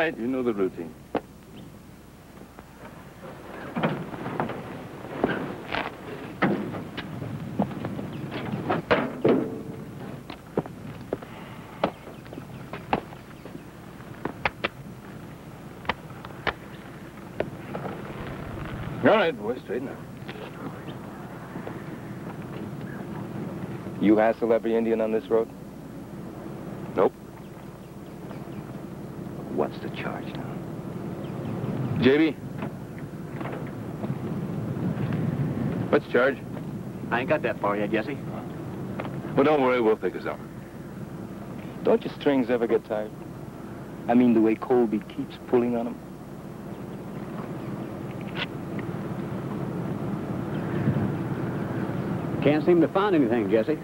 right, you know the routine. All right, boy, straighten up. You hassle every Indian on this road? Nope. What's the charge now? JB? What's the charge? I ain't got that far yet, Jesse. Well, don't worry, we'll figure something. Don't your strings ever get tired? I mean, the way Colby keeps pulling on them. Can't seem to find anything, Jesse.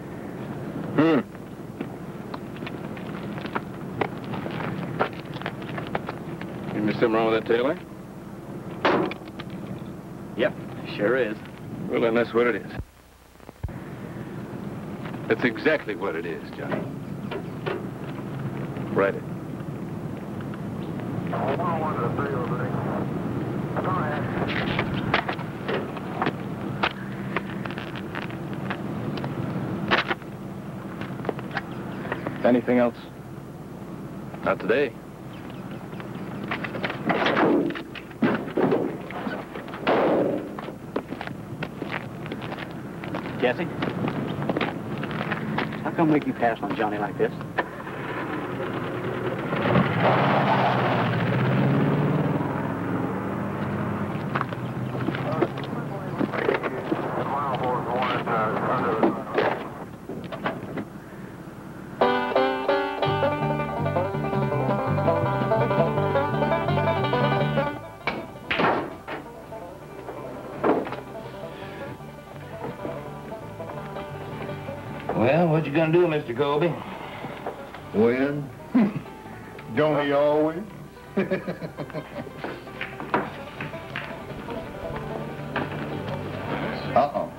Maybe something wrong with that tail light? Yep, sure is. Well, then that's what it is. That's exactly what it is, Johnny. Write it. Anything else? Not today. Jesse? How come we keep passing on Johnny like this? Well, what you gonna do, Mr. Colby? Win? Don't he always? Uh-oh.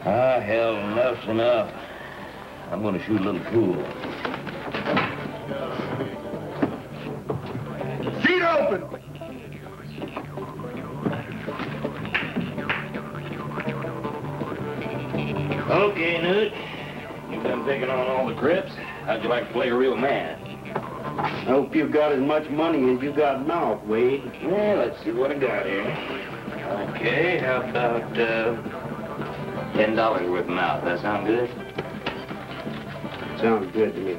Ah, hell, enough's enough. I'm gonna shoot a little pool. Seat open! Okay, Newt. You've been picking on all the crips. How'd you like to play a real man? I hope you've got as much money as you got mouth, Wade. Well, let's see what I got here. Okay, how about $10 worth of mouth? That sound good? Sounds good to me.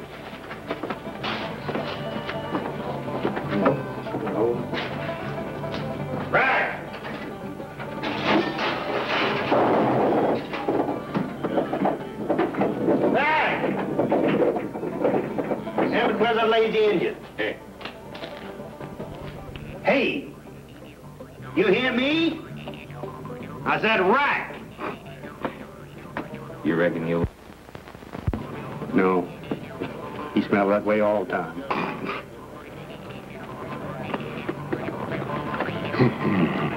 Right! Where's that lazy Indian? Hey. Hey! You hear me? I said right. You reckon you'll... No. He smells that way all the time.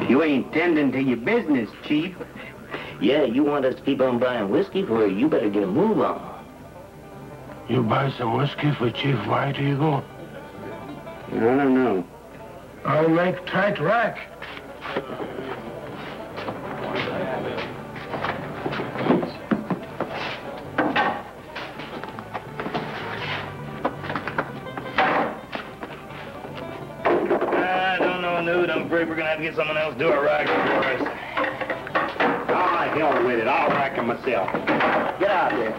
You ain't tending to your business, Chief. Yeah, you want us to keep on buying whiskey for you? You better get a move on. You buy some whiskey for Chief White Eagle? I don't know. I'll make tight rack. I don't know, Newt. I'm afraid we're gonna have to get someone else to do our racking for us. Ah, hell with it. I'll rack him myself. Get out there.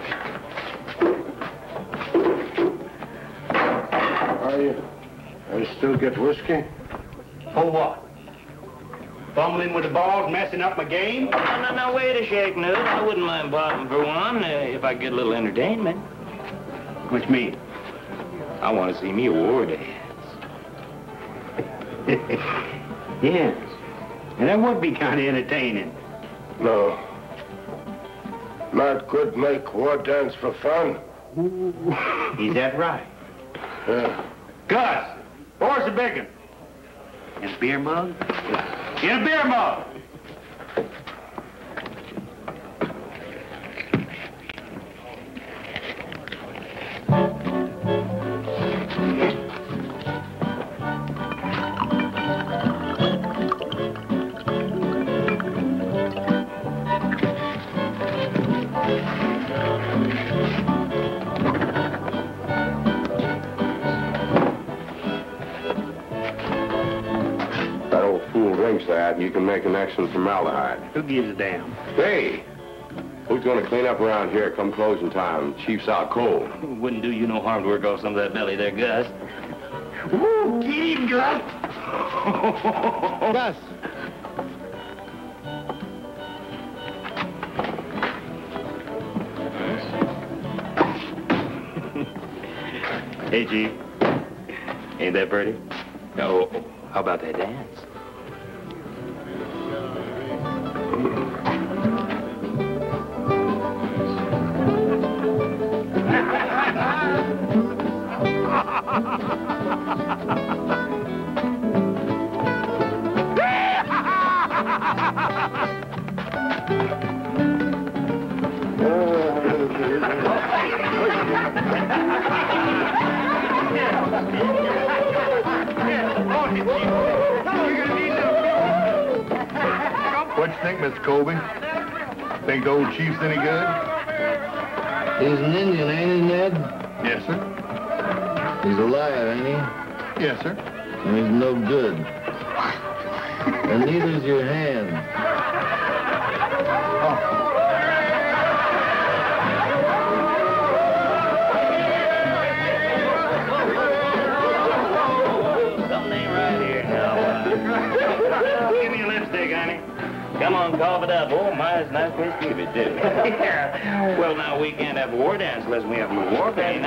I still get whiskey? For what? Fumbling with the balls, messing up my game? No, wait a shake, Newt. I wouldn't mind popping for one if I could get a little entertainment. What you mean? I want to see me a war dance. Yes. And that would be kind of entertaining. No. Not good make war dance for fun. Is that right? Yeah. Gus, where's the bacon? In a beer mug? In a beer mug! you can make an excellent formaldehyde. Who gives a damn? Hey, who's going to clean up around here come closing time? Chief's out cold. Wouldn't do you no harm to work off some of that belly there, Gus. Woo, get him, Gus! Gus! Hey, Chief. Ain't that pretty? Oh, how about that dance? What you think, Miss Colby? Think the old chief's any good? He's an Indian, ain't he, Ned? Yes, sir. He's a liar, ain't he? Yes, sir. And he's no good. And neither's your hand. Something ain't right here now. Give me a lipstick, honey. Come on, cough it up. Oh, my, it's nice place to give it, too. Yeah. Well, now, we can't have a war dance unless we have a war band.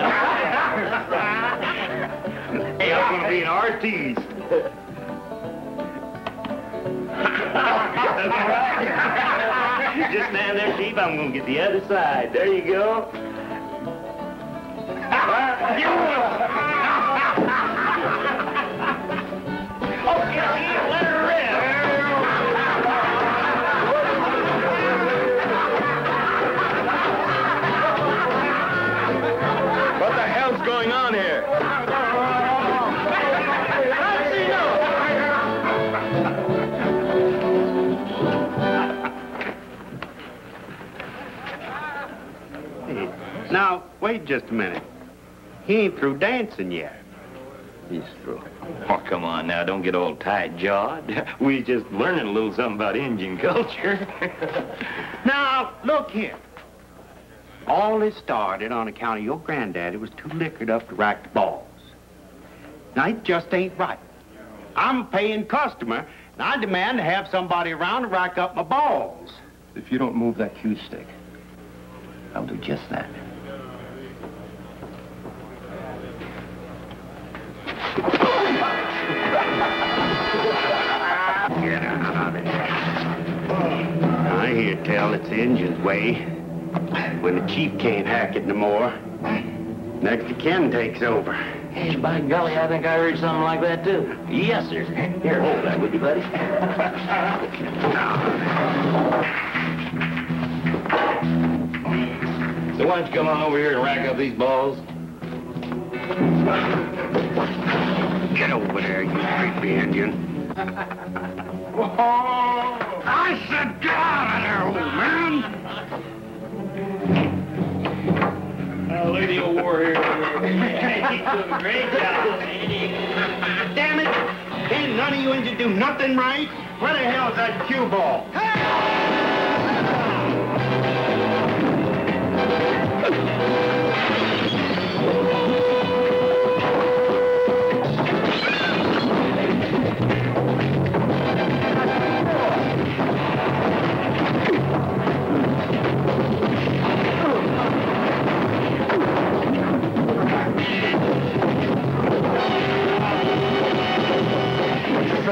Hey, I'm going to be an artiste. Just stand there, Chief. I'm going to get the other side. There you go. Okay, let her rip. What the hell's going on here? Now, wait just a minute. He ain't through dancing yet. He's through. Oh, come on now. Don't get all tight-jawed. We just learning a little something about Indian culture. Now, look here. All this started on account of your granddaddy was too liquored up to rack the balls. Now, it just ain't right. I'm a paying customer, and I demand to have somebody around to rack up my balls. If you don't move that cue stick, I'll do just that. Get out of there. I hear tell it's the Injun's way. When the chief can't hack it no more, next of kin takes over. Hey, by golly, I think I heard something like that, too. Yes, sir. Here, hold that with you, buddy. So why don't you come on over here and rack up these balls? Get over there, you creepy Indian. I said get out of there, old man! Lady of War here. He's doing a great job. Damn it! Can't none of you Indians do nothing right? Where the hell's that cue ball?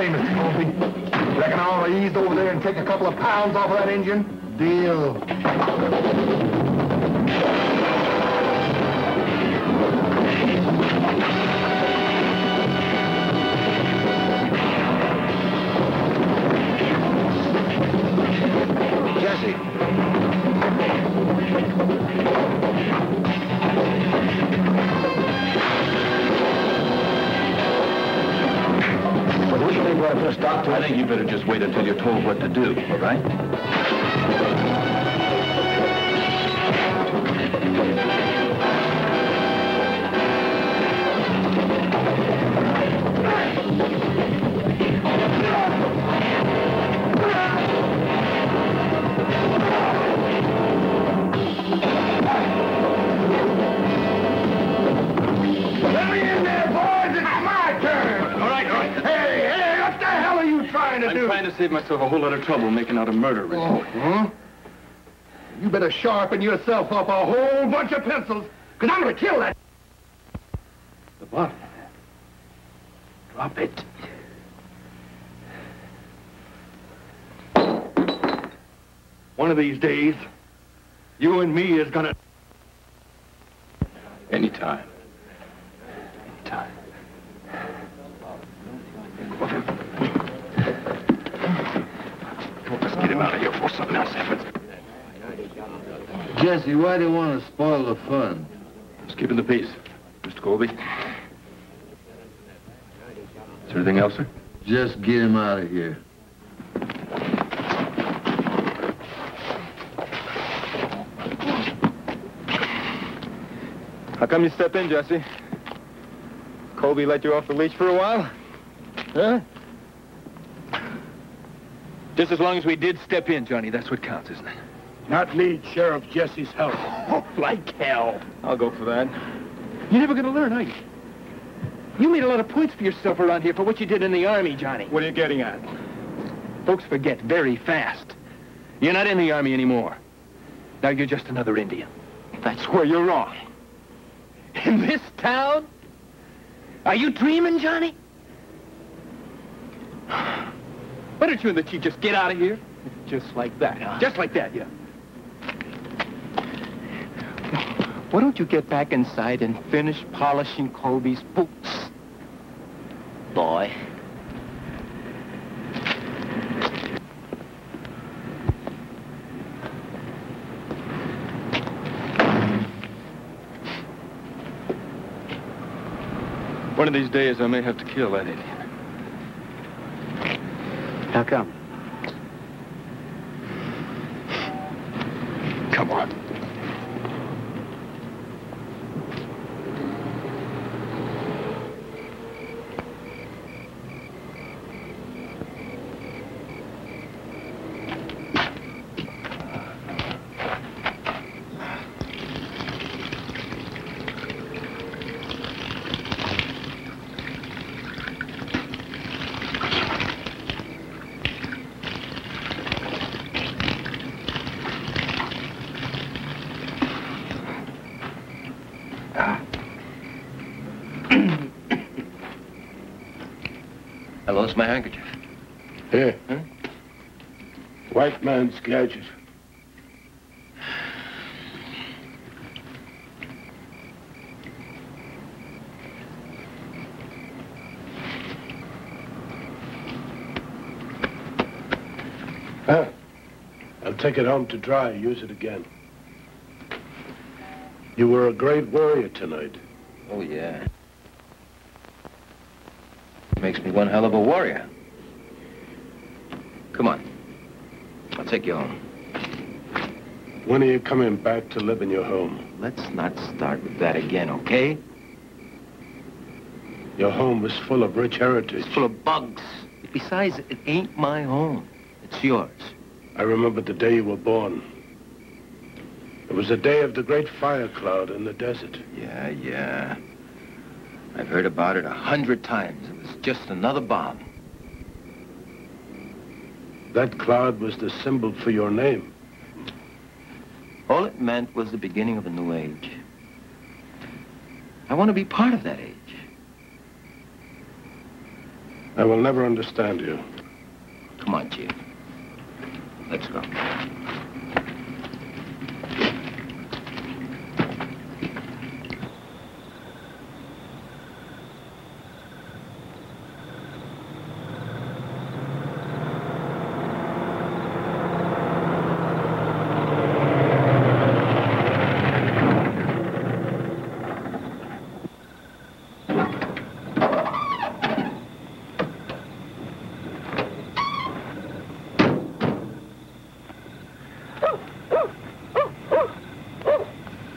Mr. Colby. Reckon I ought to ease over there and take a couple of pounds off of that engine? Deal. Jesse. What do you think we ought to put a stop to? I think you better just wait until you're told what to do, all right? trying to save myself a whole lot of trouble making out a murder report. Huh? You better sharpen yourself up a whole bunch of pencils, because I'm going to kill that. The bottle. Drop it. One of these days, you and me is going to... Anytime. Anytime. Let's get him out of here before something else happens. Jesse, why do you want to spoil the fun? Just keeping the peace. Mr. Colby. Is there anything else, sir? Just get him out of here. How come you step in, Jesse? Colby let you off the leash for a while? Huh? Just as long as we did step in, Johnny, that's what counts, isn't it? Not need Sheriff Jesse's help. Oh, like hell. I'll go for that. You're never going to learn, are you? You made a lot of points for yourself around here for what you did in the Army, Johnny. What are you getting at? Folks forget very fast. You're not in the Army anymore. Now you're just another Indian. That's where you're wrong. In this town? Are you dreaming, Johnny? Why don't you and the chief just get out of here? Just like that. Just like that, yeah. Why don't you get back inside and finish polishing Colby's boots? Boy. One of these days, I may have to kill that Indian. How come? Come on. I lost my handkerchief. Here. Huh? White man's gadget. Huh? I'll take it home to dry. Use it again. You were a great warrior tonight. Oh, yeah. Makes me one hell of a warrior. Come on. I'll take you home. When are you coming back to live in your home? Let's not start with that again, okay? Your home was full of rich heritage. It's full of bugs. Besides, it ain't my home. It's yours. I remember the day you were born. It was the day of the great Firecloud in the desert. Yeah. I've heard about it 100 times. It was just another bomb. That cloud was the symbol for your name. All it meant was the beginning of a new age. I want to be part of that age. I will never understand you. Come on, Chief. Let's go.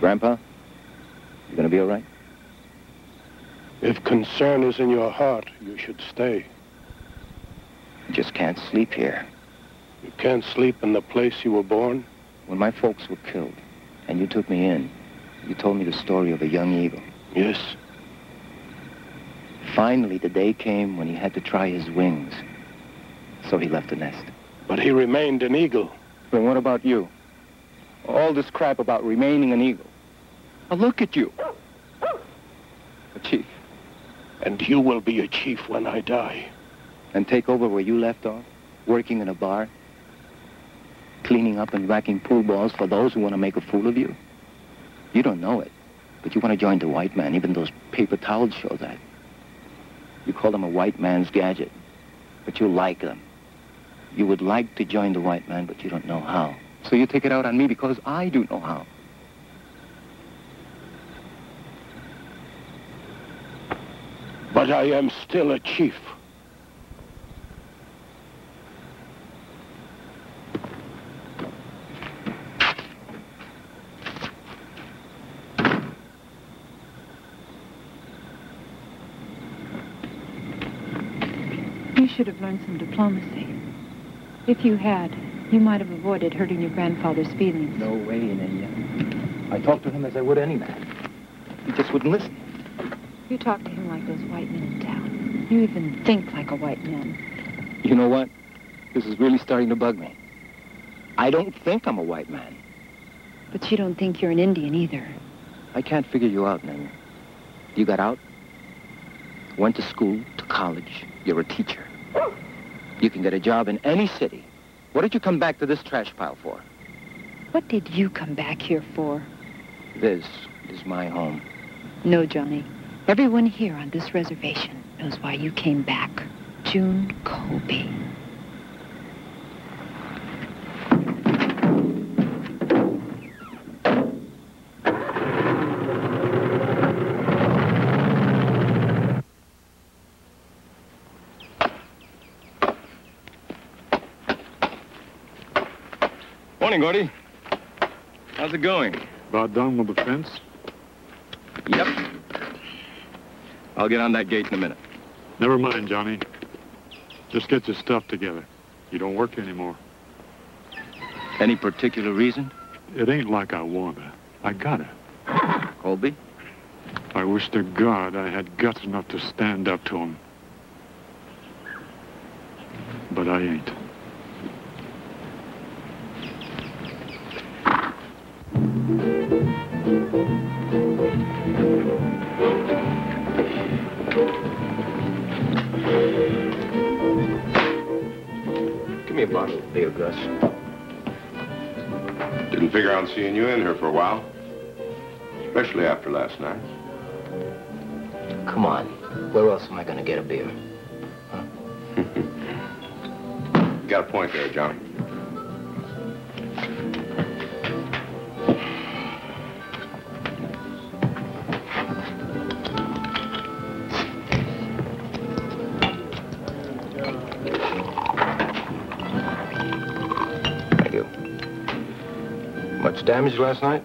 Grandpa, you gonna be all right? If concern is in your heart, you should stay. I just can't sleep here. You can't sleep in the place you were born? When my folks were killed, and you took me in, you told me the story of a young eagle. Yes. Finally, the day came when he had to try his wings. So he left the nest. But he remained an eagle. Then what about you? All this crap about remaining an eagle. Now look at you. A chief. And you will be a chief when I die. And take over where you left off? Working in a bar? Cleaning up and racking pool balls for those who want to make a fool of you? You don't know it, but you want to join the white man. Even those paper towels show that. You call them a white man's gadget, but you like them. You would like to join the white man, but you don't know how. So you take it out on me because I do know how. But I am still a chief. You should have learned some diplomacy. If you had, you might have avoided hurting your grandfather's feelings. No way, Nina. I talked to him as I would any man. He just wouldn't listen. You talk to him like those white men in town. You even think like a white man. You know what? This is really starting to bug me. I don't think I'm a white man. But you don't think you're an Indian either. I can't figure you out, Nina. You got out, went to school, to college. You're a teacher. You can get a job in any city. What did you come back to this trash pile for? What did you come back here for? This is my home. No, Johnny. Everyone here on this reservation knows why you came back. June Colby. Morning, Gordy. How's it going? About done with the fence? Yep. I'll get on that gate in a minute. Never mind, Johnny. Just get your stuff together. You don't work anymore. Any particular reason? It ain't like I wanna. I gotta. Colby? I wish to God I had guts enough to stand up to him. But I ain't. Give me a bottle of beer, Gus. Didn't figure on seeing you in here for a while. Especially after last night. Come on. Where else am I going to get a beer? Huh? You got a point there, Johnny. Thank you. Much damage last night?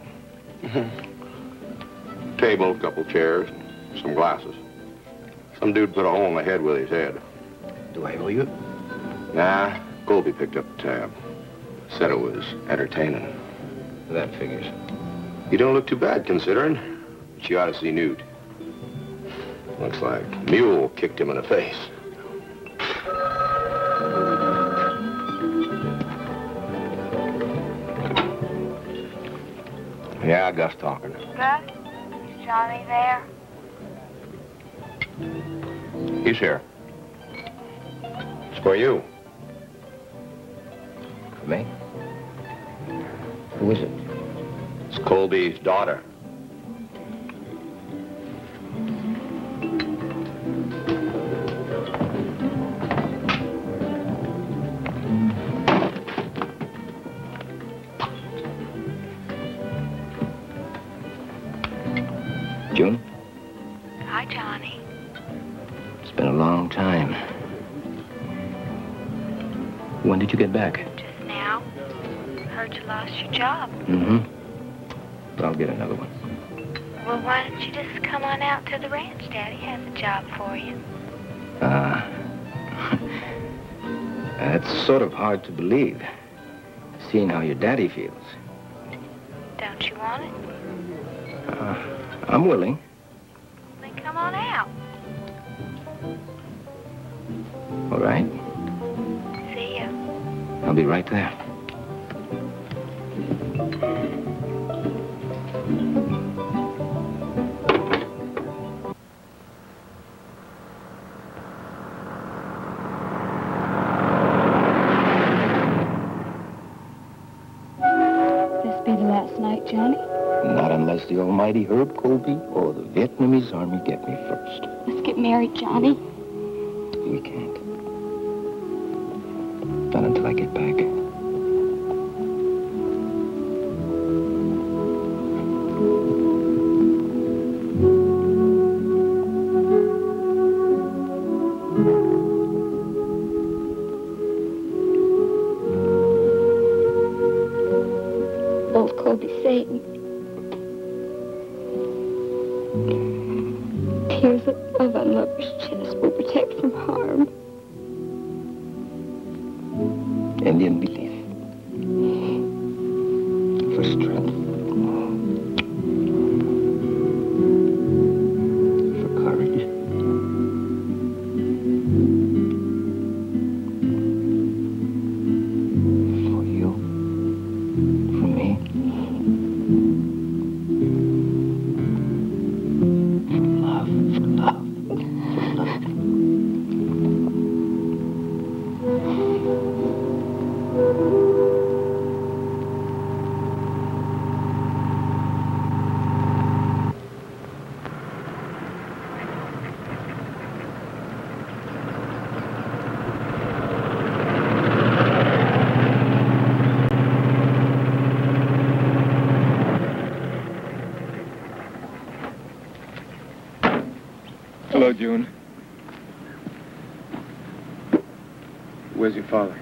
Table, couple chairs, some glasses. Some dude put a hole in the head with his head. Do I owe you? Nah, Colby picked up the tab. Said it was entertaining. That figures. You don't look too bad, considering. But you ought to see Newt. Looks like Mule kicked him in the face. Yeah, Gus talking. Gus? Is Johnny there? He's here. It's for you. For me? Who is it? It's Colby's daughter. June? Hi, Johnny. It's been a long time. When did you get back? Just now. Heard you lost your job. Mm-hmm. But I'll get another one. Well, why don't you just come on out to the ranch? Daddy has a job for you. That's sort of hard to believe, seeing how your daddy feels. Don't you want it? I'm willing. Then come on out. All right. I'll be right there. This be the last night, Johnny? Not unless the almighty Herb Colby or the Vietnamese army get me first. Let's get married, Johnny. We can't. Not until I get back. Old Colby Satan. Tears of love on lover's chest will protect from harm. Indian belief. For strength. For courage. For you. For me. For love. For love. For love. Hello, June. Where's your father?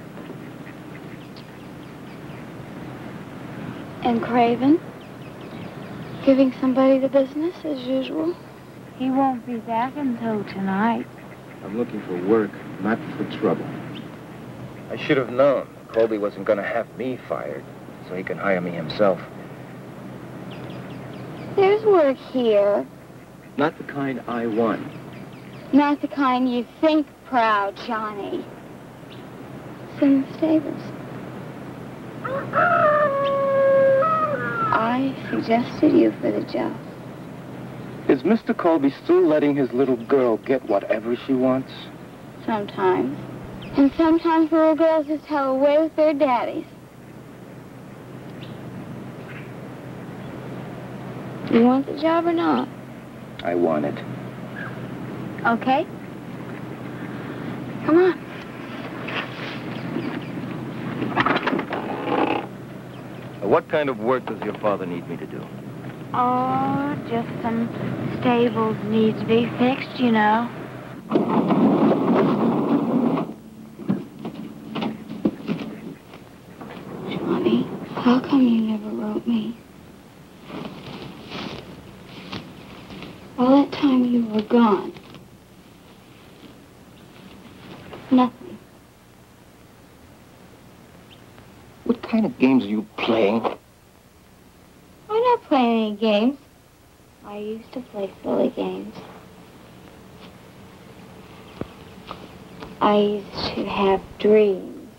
And Craven? Giving somebody the business as usual? He won't be back until tonight. I'm looking for work, not for trouble. I should have known Colby wasn't going to have me fired, so he can hire me himself. There's work here. Not the kind I want. Not the kind you think proud, Johnny. It's in the stables. I suggested you for the job. Is Mr. Colby still letting his little girl get whatever she wants? Sometimes. And sometimes little girls just have a way with their daddies. You want the job or not? I want it. Okay. Come on. What kind of work does your father need me to do? Oh, just some stables need to be fixed, you know. Johnny, how come you never wrote me? All that time you were gone. Nothing. What kind of games are you playing? I'm not playing any games. I used to play silly games. I used to have dreams.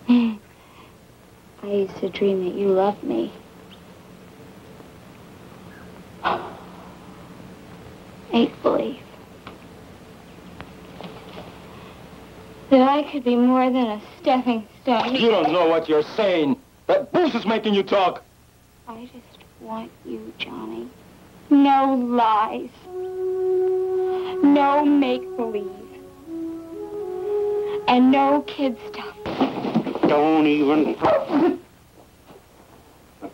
I used to dream that you loved me. Make-believe. That I could be more than a stepping stone. You don't know what you're saying. That booze is making you talk. I just want you, Johnny. No lies. No make-believe. And no kid stuff. Don't even... I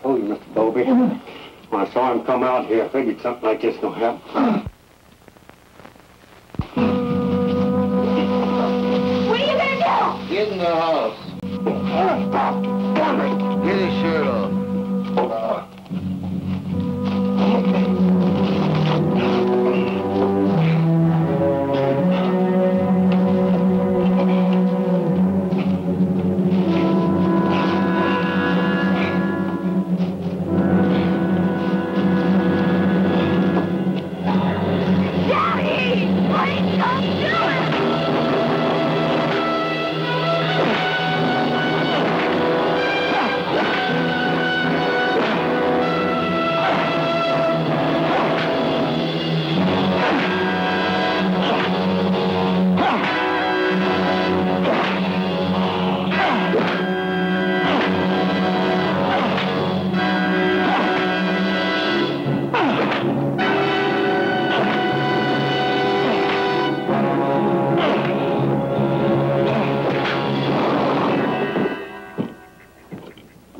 told you, Mr. Colby. When I saw him come out here, I figured something like this don't happen. What are you gonna do? Get in the house. Get his shirt off. Daddy! Please don't do it!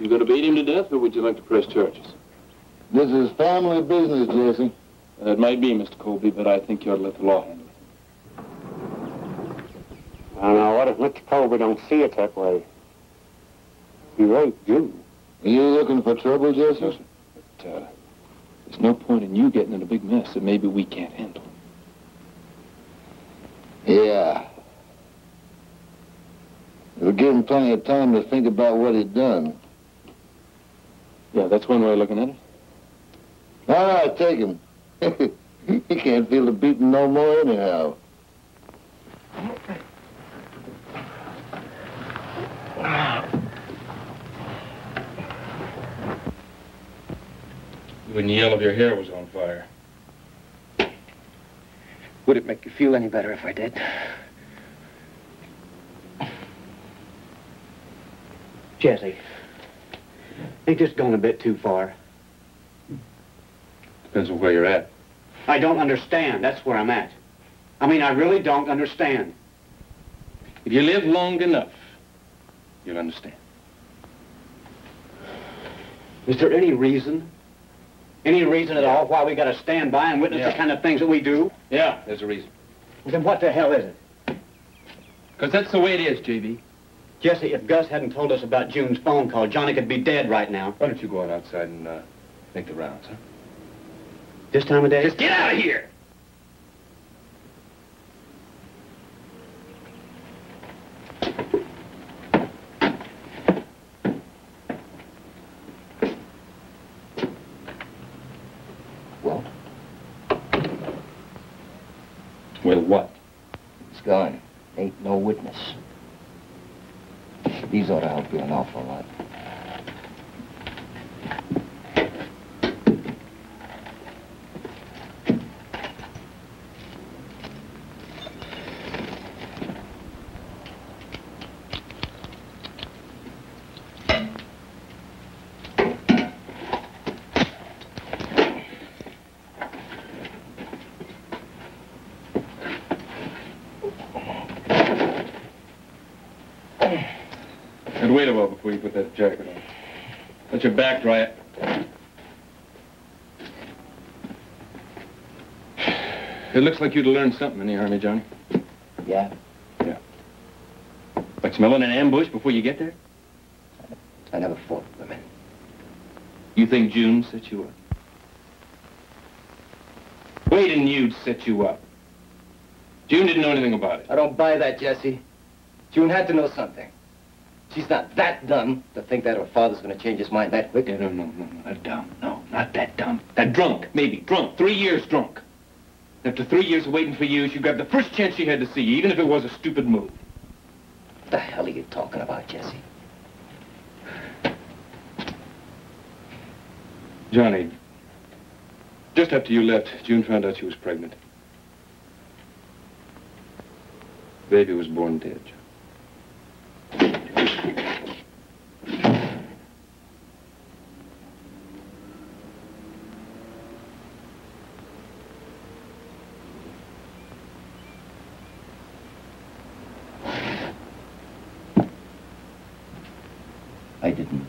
You gonna beat him to death, or would you like to press charges? This is family business, Jesse. It might be, Mr. Colby, but I think you ought to let the law handle it. I don't know, what if Mr. Colby don't see it that way? He raped you. Are you looking for trouble, Jesse? No, sir. But, there's no point in you getting in a big mess that maybe we can't handle. Yeah. It'll give him plenty of time to think about what he'd done. Yeah, that's one way of looking at it. All right, take him. He can't feel the beating no more anyhow. You wouldn't yell if your hair was on fire. Would it make you feel any better if I did? Jesse, ain't this going a bit too far? Depends on where you're at. I don't understand. That's where I'm at. I mean, I really don't understand. If you live long enough, you'll understand. Is there any reason? Any reason at all why we got to stand by and witness the kind of things that we do? Yeah, there's a reason. Well, then what the hell is it? Because that's the way it is, J.B. Jesse, if Gus hadn't told us about June's phone call, Johnny could be dead right now. Why don't you go on outside and make the rounds, huh? This time of day? Just get out of here! Well? Well, what? It's gone. Ain't no witness. These ought to help you an awful lot. And wait a while before you put that jacket on. Let your back dry it. It looks like you'd learned something in the Army, Johnny. Yeah? Yeah. Like smelling an ambush before you get there? I never fought women. You think June set you up? Wade and you'd set you up. June didn't know anything about it. I don't buy that, Jesse. June had to know something. She's not that dumb to think that her father's going to change his mind that quick. Yeah, no, not dumb. No, not that dumb. That drunk, maybe. Drunk. 3 years drunk. After 3 years of waiting for you, she grabbed the first chance she had to see you, even if it was a stupid move. What the hell are you talking about, Jesse? Johnny, just after you left, June found out she was pregnant. Baby was born dead, John. I didn't.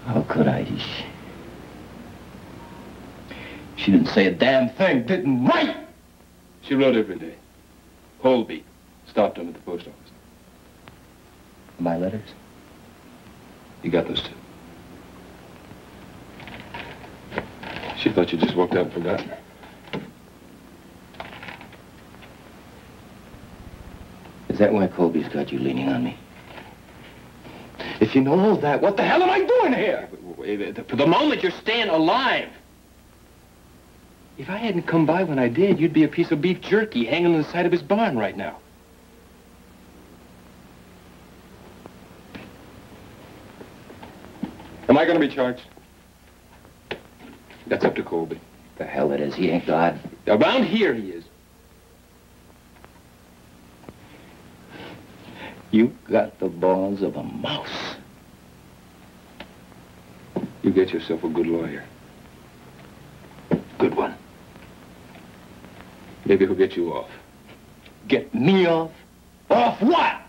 How could I? She didn't say a damn thing, didn't write! She wrote every day. Holby stopped him at the post office. My letters? You got those two. She thought you just walked out and forgotten her. Is that why Colby's got you leaning on me? If you know all that, what the hell am I doing here? For the moment, you're staying alive. If I hadn't come by when I did, you'd be a piece of beef jerky hanging on the side of his barn right now. Am I going to be charged? That's up to Colby. The hell it is. He ain't God. Around here he is. You got the balls of a mouse. You get yourself a good lawyer. Good one. Maybe he'll get you off. Get me off? Off what?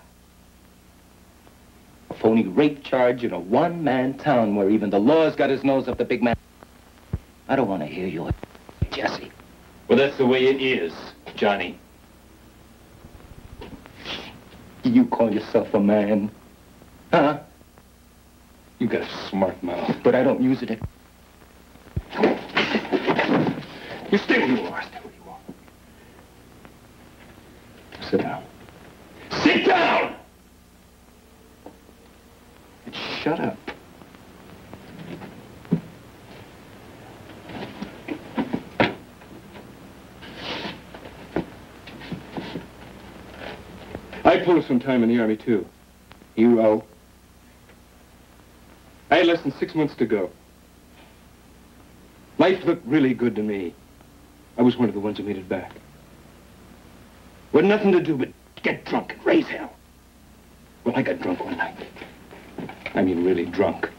phony rape charge in a one-man town where even the law's got his nose up the big man. I don't want to hear you, Jesse. Well, that's the way it is, Johnny. You call yourself a man? Huh? You got a smart mouth. But I don't use it. You stay where you are. Stay where you are. Sit down. Sit down! And shut up. I pulled some time in the Army, too. You owe. I had less than 6 months to go. Life looked really good to me. I was one of the ones who made it back. With nothing to do but get drunk and raise hell. Well, I got drunk one night. I mean, really drunk.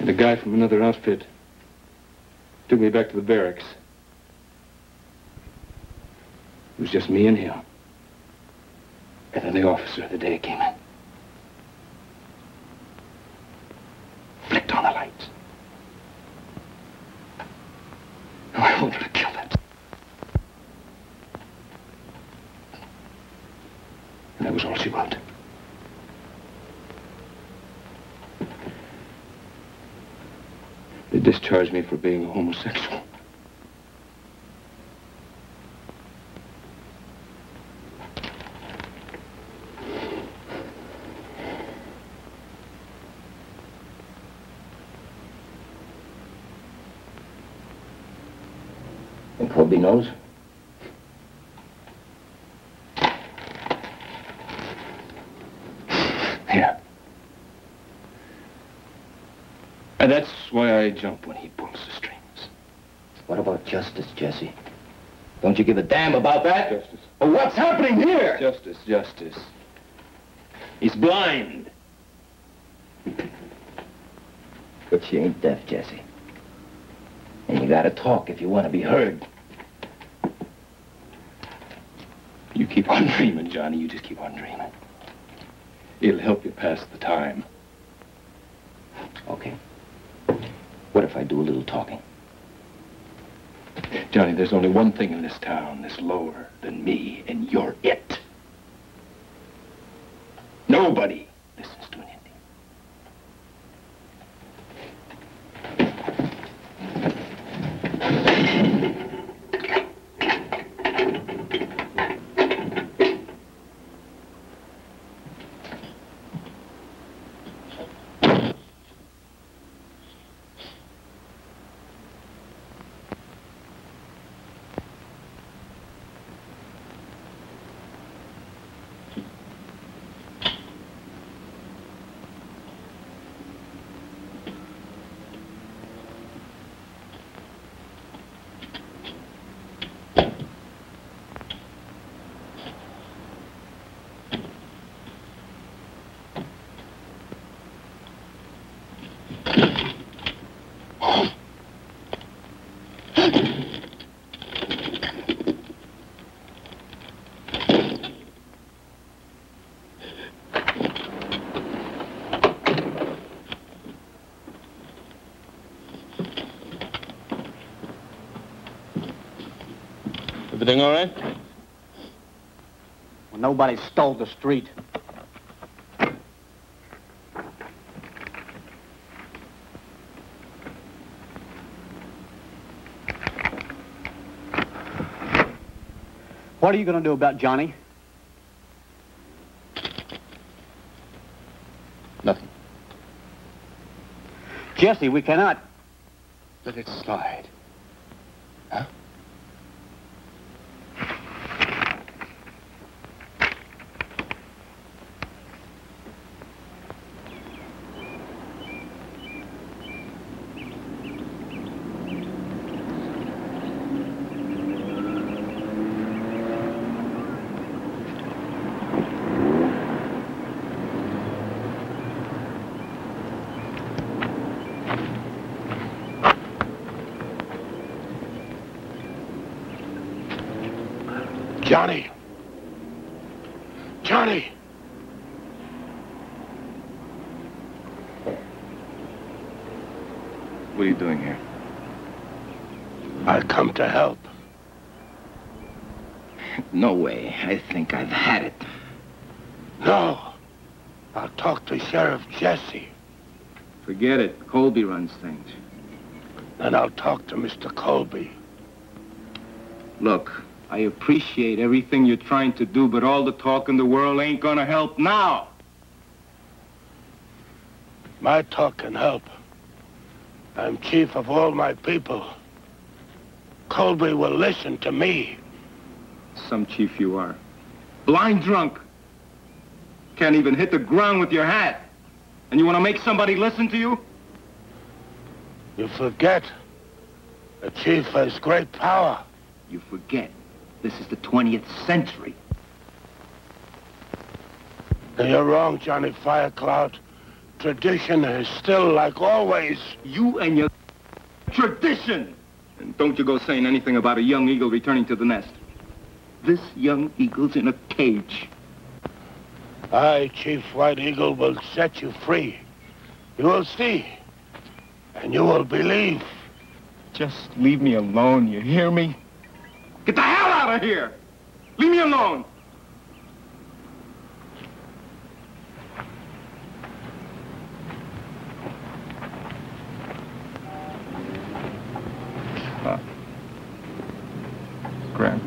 And a guy from another outfit took me back to the barracks. It was just me and him. And then the officer of the day came in. Flicked on the lights. Oh, I wanted to kill that. And that was all she wrote. They discharged me for being a homosexual. And Colby knows? Yeah. And that's why I jump when he pulls the strings. What about justice, Jesse? Don't you give a damn about that? Justice. Well, what's happening here? Justice, justice. He's blind. But she ain't deaf, Jesse. And you gotta talk if you want to be heard. You keep on dreaming, Johnny. You just keep on dreaming. It'll help you pass the time. Okay. What if I do a little talking? Johnny, there's only one thing in this town that's lower than me, and you're it. Nobody listens to an Indian. Everything all right? Well, nobody stole the street. What are you going to do about Johnny? Nothing. Jesse, we cannot. Let it slide. Huh? Johnny! Johnny! What are you doing here? I come to help. No way. I think I've had it. No. I'll talk to Sheriff Jesse. Forget it. Colby runs things. Then I'll talk to Mr. Colby. Look, I appreciate everything you're trying to do, but all the talk in the world ain't gonna help now. My talk can help. I'm chief of all my people. Colby will listen to me. Some chief you are. Blind drunk. Can't even hit the ground with your hat. And you want to make somebody listen to you? You forget. A chief has great power. You forget. This is the 20th century. You're wrong, Johnny Firecloud. Tradition is still like always. You and your tradition. And don't you go saying anything about a young eagle returning to the nest. This young eagle's in a cage. I, Chief White Eagle, will set you free. You will see. And you will believe. Just leave me alone, you hear me? Get the hell out of here! Leave me alone! Graham.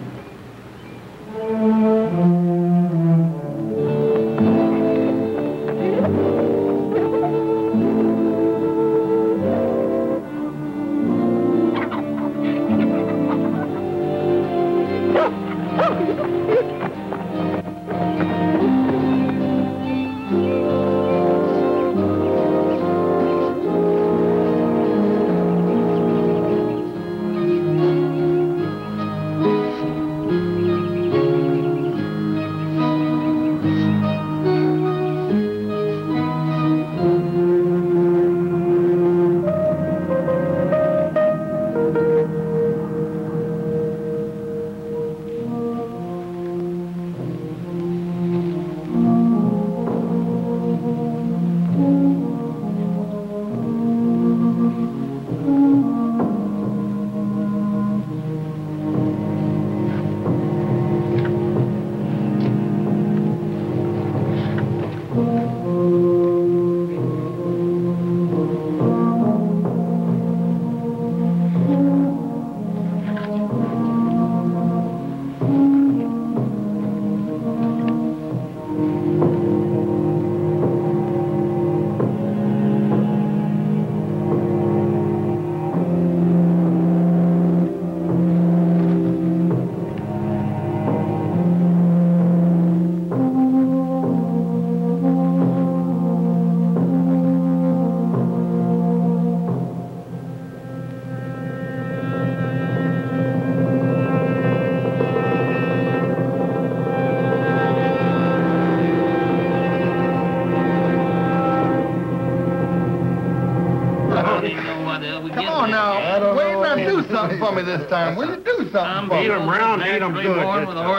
Something for me this time. Will you do something for me? Eat them round, eat them good.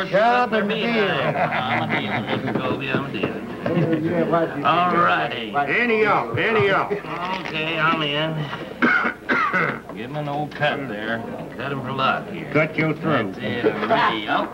Shut up and deal. I'm a dealer, Mr. Colby, I'm a dealer. All righty. Any up, any up. Okay, I'm in. Give him an old cut there. Cut him for luck here. Cut your throat. That's it, I'm ready. Up.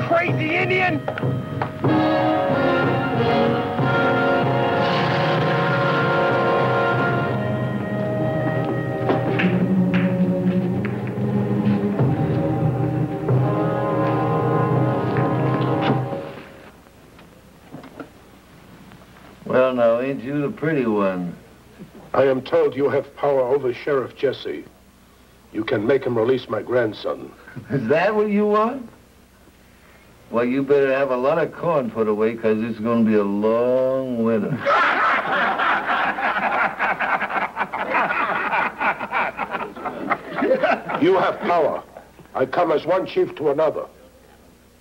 Crazy Indian! Well, now, ain't you the pretty one? I am told you have power over Sheriff Jesse. You can make him release my grandson. Is that what you want? Well, you better have a lot of corn put away, because it's going to be a long winter. You have power. I come as one chief to another.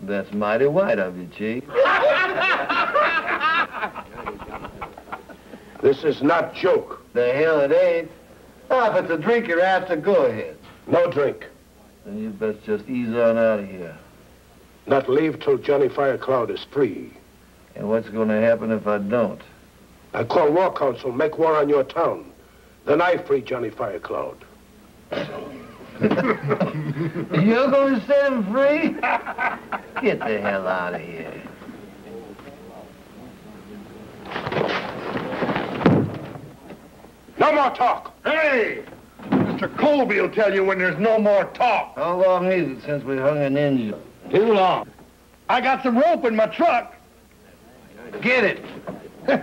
That's mighty white of you, Chief. This is not joke. The hell it ain't. Oh, if it's a drink you're after, go ahead. No drink. Then you best just ease on out of here. Not leave till Johnny Firecloud is free. And what's going to happen if I don't? I call War Council, make war on your town. Then I free Johnny Firecloud. You're going to set him free? Get the hell out of here. No more talk. Hey! Mr. Colby will tell you when there's no more talk. How long is it since we hung an engine? Too long. I got some rope in my truck. Get it. Come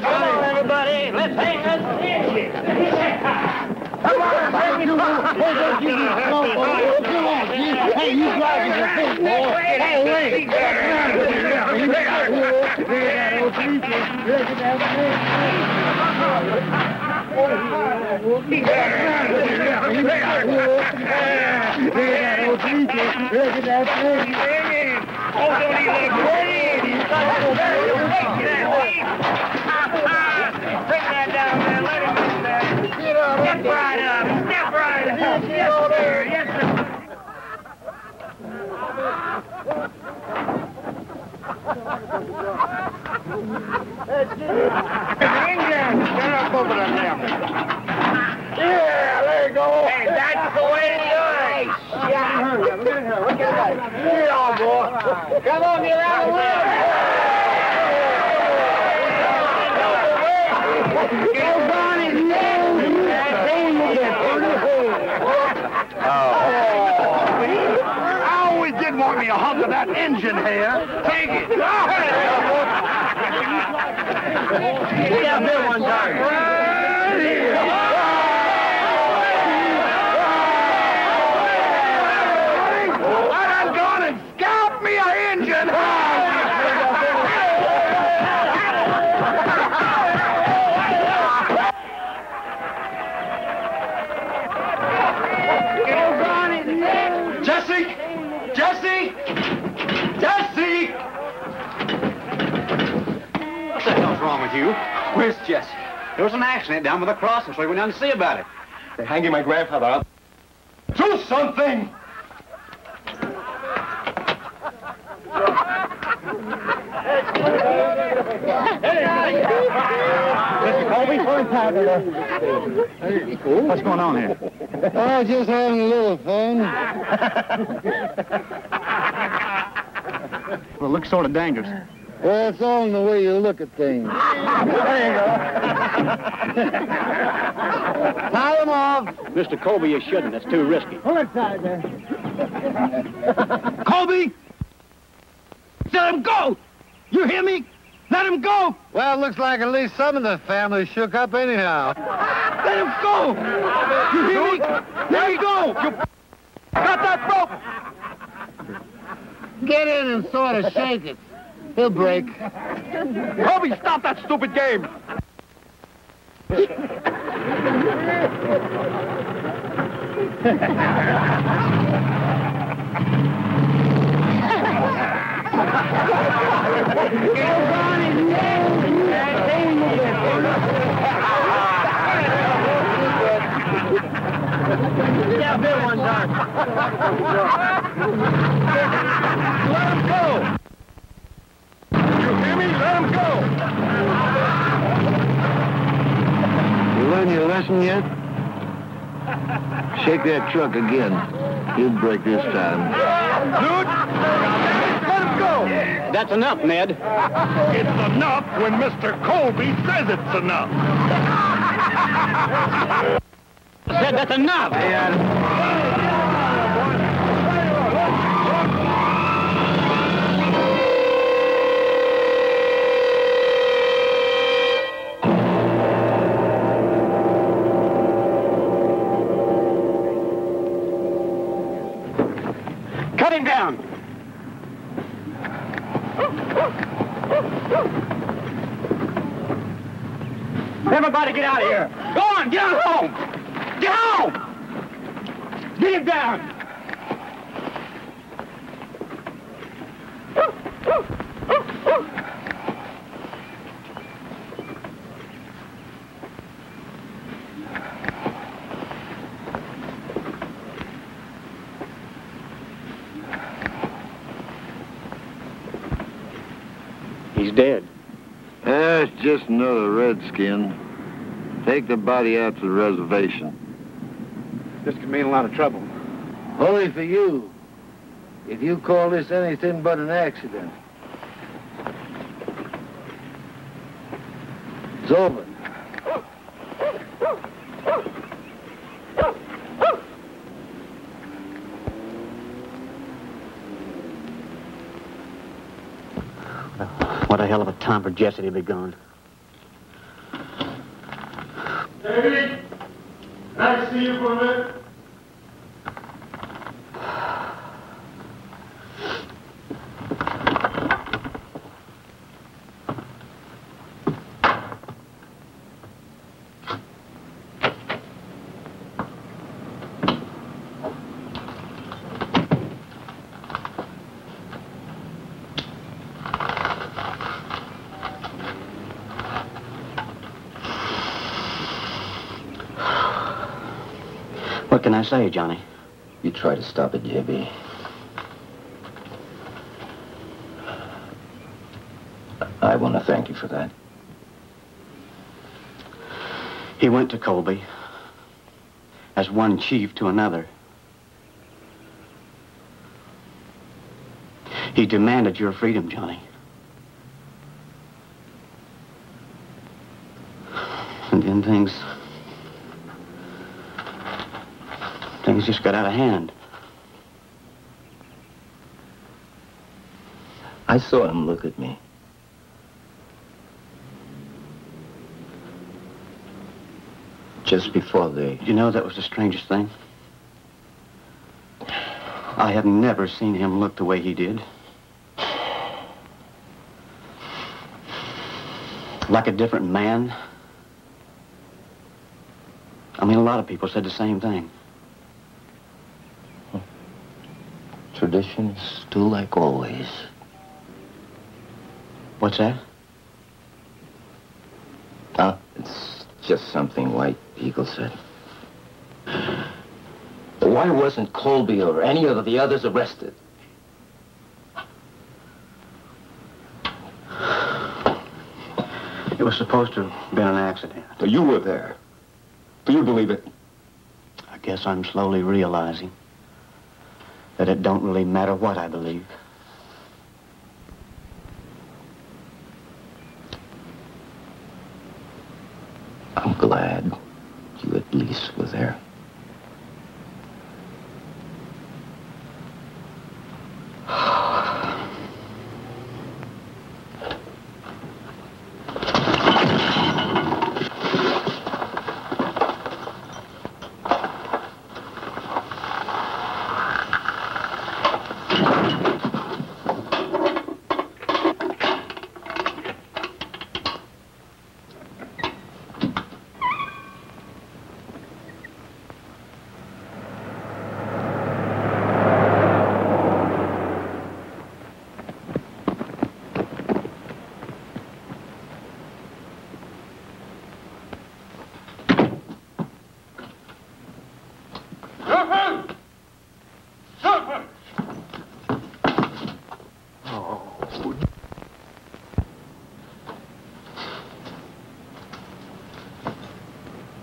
on, everybody. Let's hang this engine. Come on, baby. Hey, you driving your feet, boy. Hey, wait. Bring that down there. Let him in there. Step right up. Step right up. Yes, sir. Yes, sir. Get up over the left. Yeah, there you go. Hey, that's the way to do it. Get on, boy. Come on, get out of the way. I always did want me a hunk of that engine hair. Take it. Yeah, Bill, one time. I done gone and scalped me a engine. Jesse! Jesse! Jesse! What the hell's wrong with you? Where's Jesse? There was an accident down by the crossing, so we went down to see about it. They're hanging my grandfather up. Do something! Mr. Colby, what's going on here? Oh, just having a little fun. Well, it looks sort of dangerous. Well, it's all in the way you look at things. There you go. Tie them off. Mr. Colby, you shouldn't. That's too risky. Pull it side there. Colby! Let him go! You hear me? Let him go! Well, it looks like at least some of the family shook up anyhow. Let him go! You hear me? Let him go! You got that rope? Get in and sort of shake it. He'll break. Colby, stop that stupid game! Yeah, Bill, one time. Let him go! You hear me? Let him go! You learn your lesson yet? Shake that truck again. He'll break this time. Dude! Let him go! That's enough, Ned. It's enough when Mr. Colby says it's enough. I said that's enough. Cut him down. Everybody get out of here. Go on, get on home. Get home. Get him down! He's dead. It's just another redskin. Take the body out to the reservation. This could mean a lot of trouble. Only for you. If you call this anything but an accident. It's over. What a hell of a time for Jesse to be gone. Davy, can I see you for a minute? What can I say, Johnny? You try to stop it, JB. I want to thank you for that. He went to Colby as one chief to another. He demanded your freedom, Johnny. And then things just got out of hand. I saw him look at me. Just before they... You know, that was the strangest thing. I have never seen him look the way he did. Like a different man. I mean, a lot of people said the same thing. Tradition is still like always. What's that? It's just something White Eagle said. Why wasn't Colby or any of the others arrested? It was supposed to have been an accident. So you were there. Do you believe it? I guess I'm slowly realizing that it don't really matter what I believe. I'm glad you at least were there.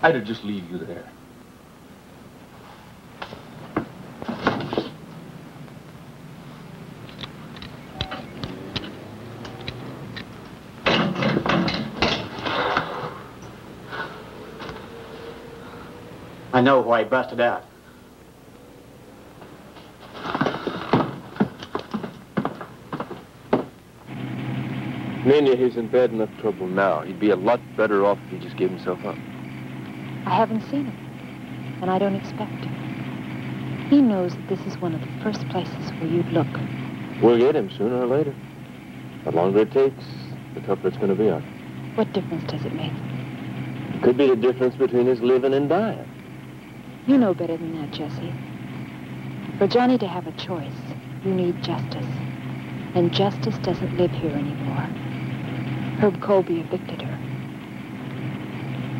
I'd just leave you there. I know why he busted out. Nina, he's in bad enough trouble now. He'd be a lot better off if he just gave himself up. I haven't seen him, and I don't expect to. He knows that this is one of the first places where you'd look. We'll get him sooner or later. The longer it takes, the tougher it's going to be on him. What difference does it make? It could be the difference between his living and dying. You know better than that, Jesse. For Johnny to have a choice, you need justice. And justice doesn't live here anymore. Herb Colby evicted her.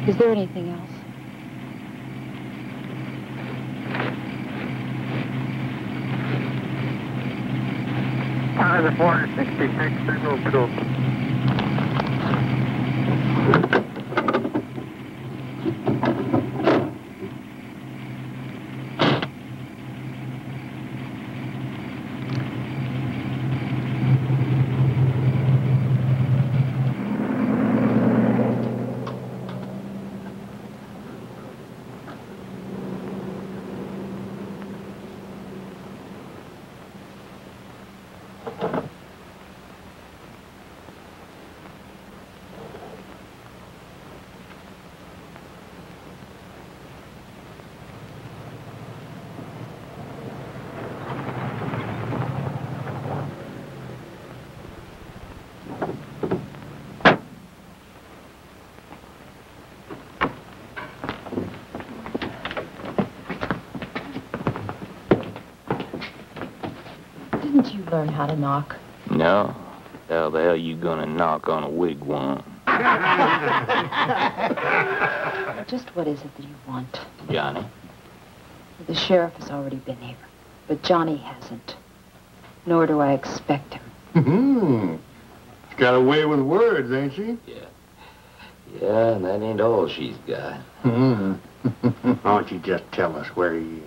Is there anything else? The 466 signal to Didn't you learn how to knock? No. How the hell you gonna knock on a wigwam? Just what is it that you want? Johnny? The sheriff has already been here, but Johnny hasn't. Nor do I expect him. She's got a way with words, ain't she? Yeah, and that ain't all she's got. Why don't you just tell us where he is?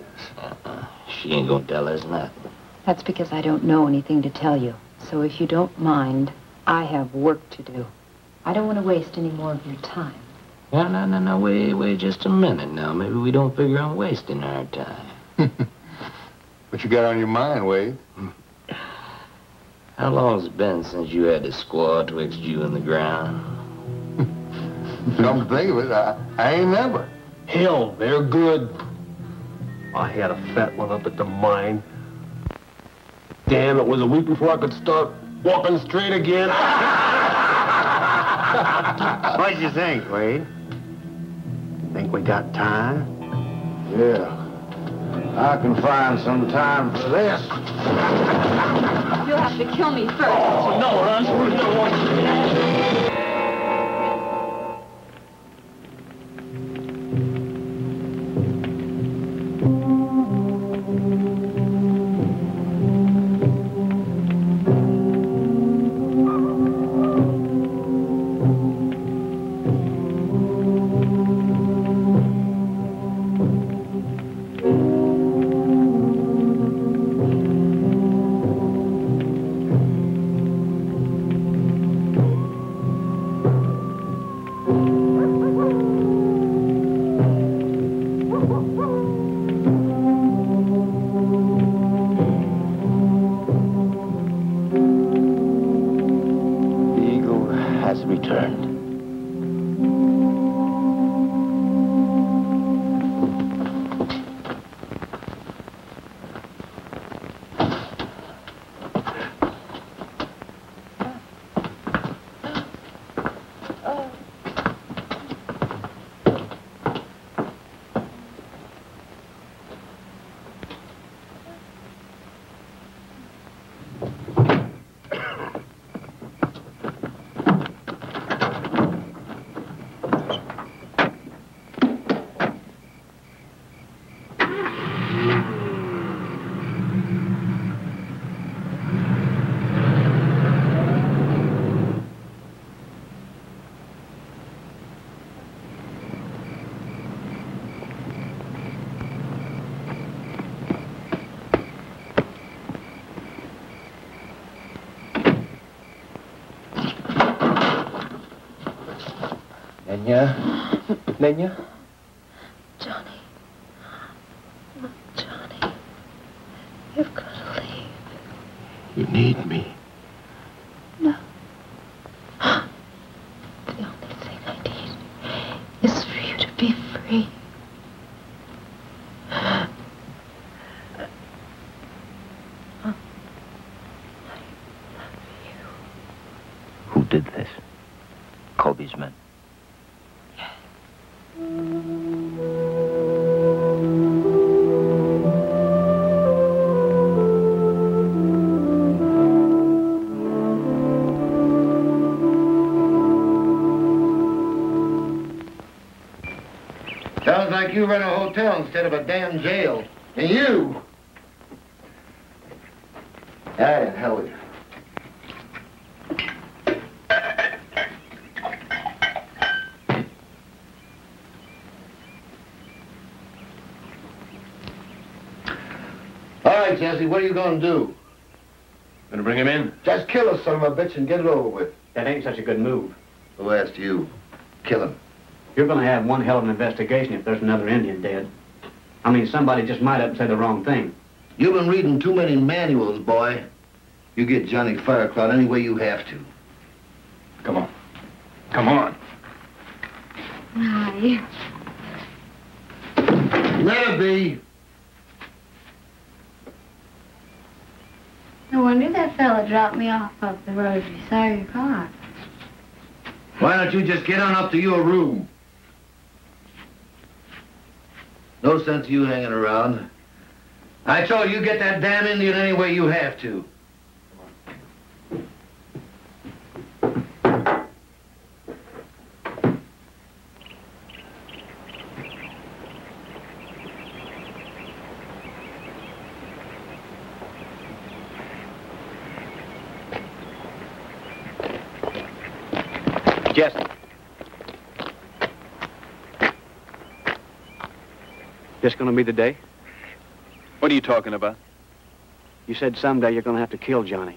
She ain't gonna tell us nothing. That's because I don't know anything to tell you. So if you don't mind, I have work to do. I don't want to waste any more of your time. No, wait just a minute now. Maybe we don't figure on wasting our time. What you got on your mind, Wade? How long's it been since you had a squaw twixt you and the ground? Come to think of it, I ain't never. Hell, they're good. I had a fat one up at the mine. Damn, it was a week before I could start walking straight again. What'd you think, Wade? Think we got time? Yeah. I can find some time for this. You'll have to kill me first. Oh, no, Ron. Lenya? Johnny. Look, Johnny. You've got to leave. You need me. No. The only thing I need is for you to be free. Who did this? Colby's men. Sounds like you run a hotel instead of a damn jail. And you! Hey, hell with you. All right, Jesse, what are you going to do? Gonna bring him in? Just kill us, son of a bitch, and get it over with. That ain't such a good move. Who asked you? Kill him. You're gonna have one hell of an investigation if there's another Indian dead. I mean, somebody just might up and say the wrong thing. You've been reading too many manuals, boy. You get Johnny Firecloud any way you have to. Come on. Come on. Hi. Let it be. No wonder that fella dropped me off up the road beside your car. Why don't you just get on up to your room? No sense of you hanging around. I told you, get that damn Indian any way you have to. Jesse. This gonna be the day? What are you talking about? You said someday you're gonna have to kill Johnny.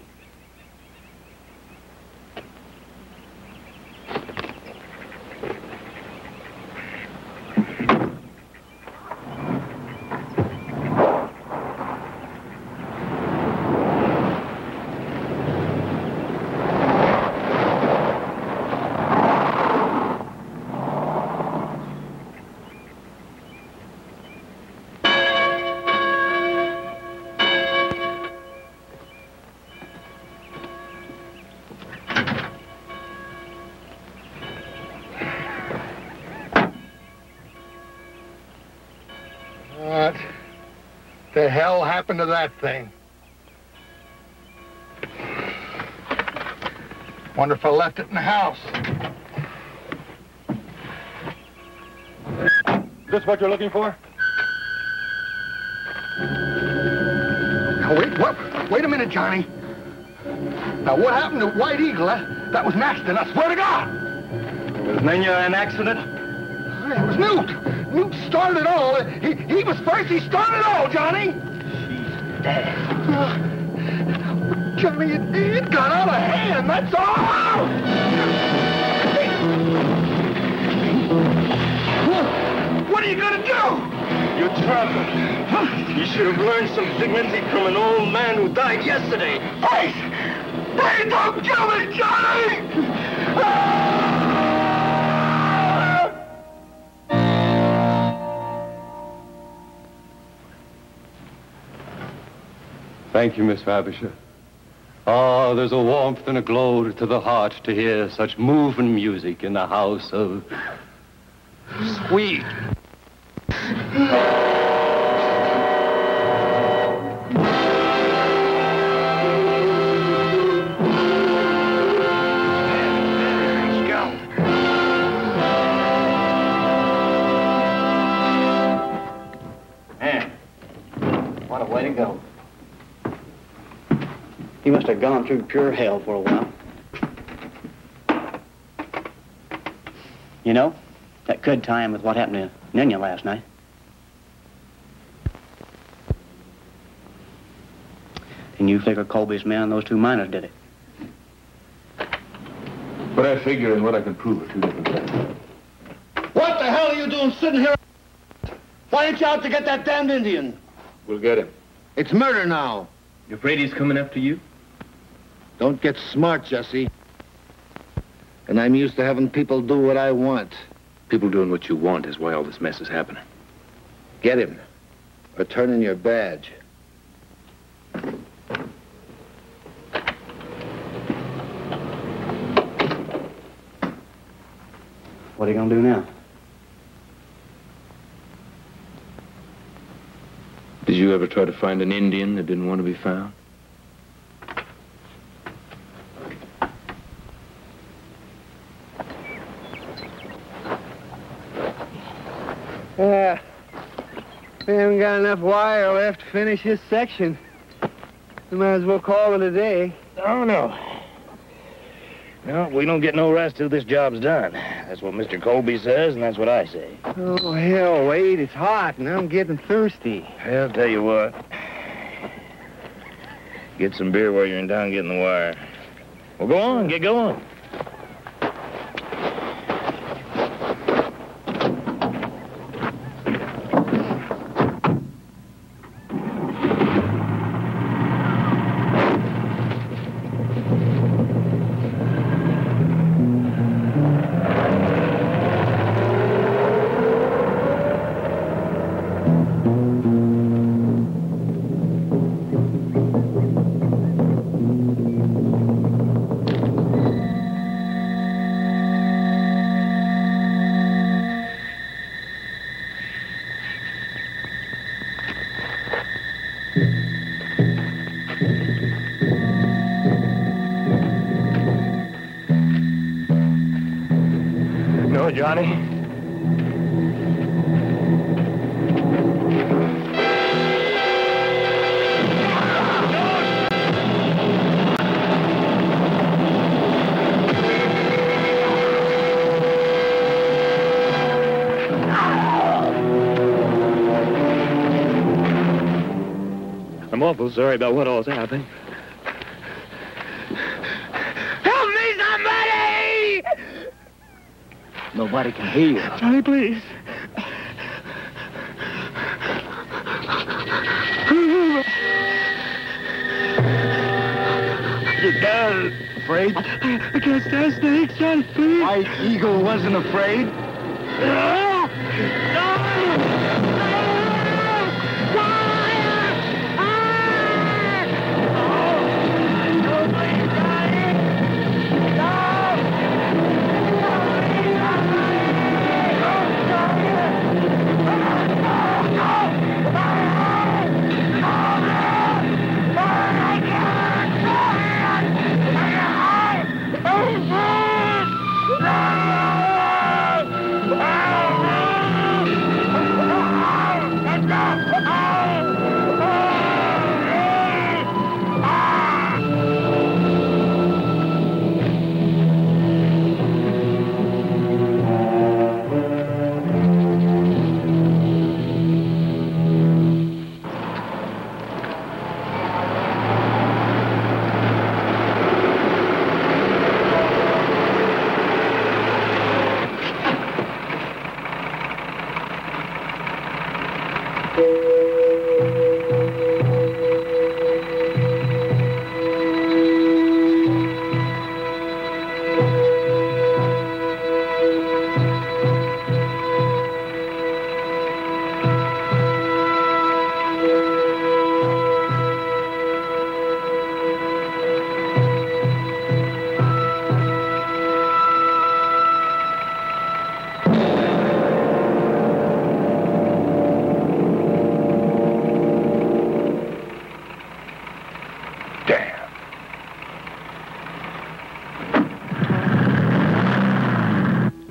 What the hell happened to that thing? Wonder if I left it in the house. Is this what you're looking for? Now, wait a minute, Johnny. Now, what happened to White Eagle? That was an accident, I swear to God. Was Nenya an accident? It was Newt. Newt started it all. He was first. He started it all, Johnny. She's dead. Johnny, it got out of hand, that's all. What are you going to do? You're troubled. You should have learned some dignity from an old man who died yesterday. Hey, don't kill me, Johnny! Thank you, Miss Fabisher. Ah, there's a warmth and a glow to the heart to hear such moving music in the house of sweet. Man, what a way to go. He must have gone through pure hell for a while. You know, that could tie in with what happened to Nenya last night. And you figure Colby's men and those two miners did it. What I figure and what I can prove are two different things. What the hell are you doing sitting here? Why ain't you out to get that damned Indian? We'll get him. It's murder now. You afraid he's coming after you? Don't get smart, Jesse. And I'm used to having people do what I want. People doing what you want is why all this mess is happening. Get him, or turn in your badge. What are you gonna do now? Did you ever try to find an Indian that didn't want to be found? Yeah. We haven't got enough wire left to finish this section. We might as well call it a day. Oh, no. No, we don't get no rest till this job's done. That's what Mr. Colby says, and that's what I say. Oh, hell, Wade, it's hot, and I'm getting thirsty. I'll tell you what. Get some beer while you're in town getting the wire. Well, go on, get going. No, Johnny. I'm awful sorry about what all's happened. Help me, somebody! Nobody can hear you. Johnny, please. You down? Afraid? I can't stand snakes, Johnny, please. White Eagle wasn't afraid.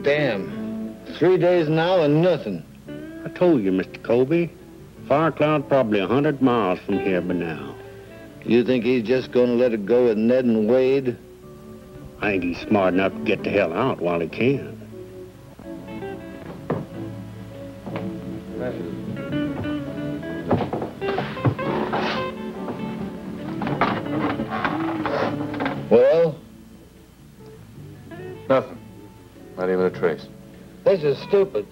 Damn. 3 days now and nothing. I told you, Mr. Colby. Firecloud probably 100 miles from here by now. You think he's just gonna let it go with Ned and Wade? I think he's smart enough to get the hell out while he can. Well? Nothing. Not even a trace. This is stupid.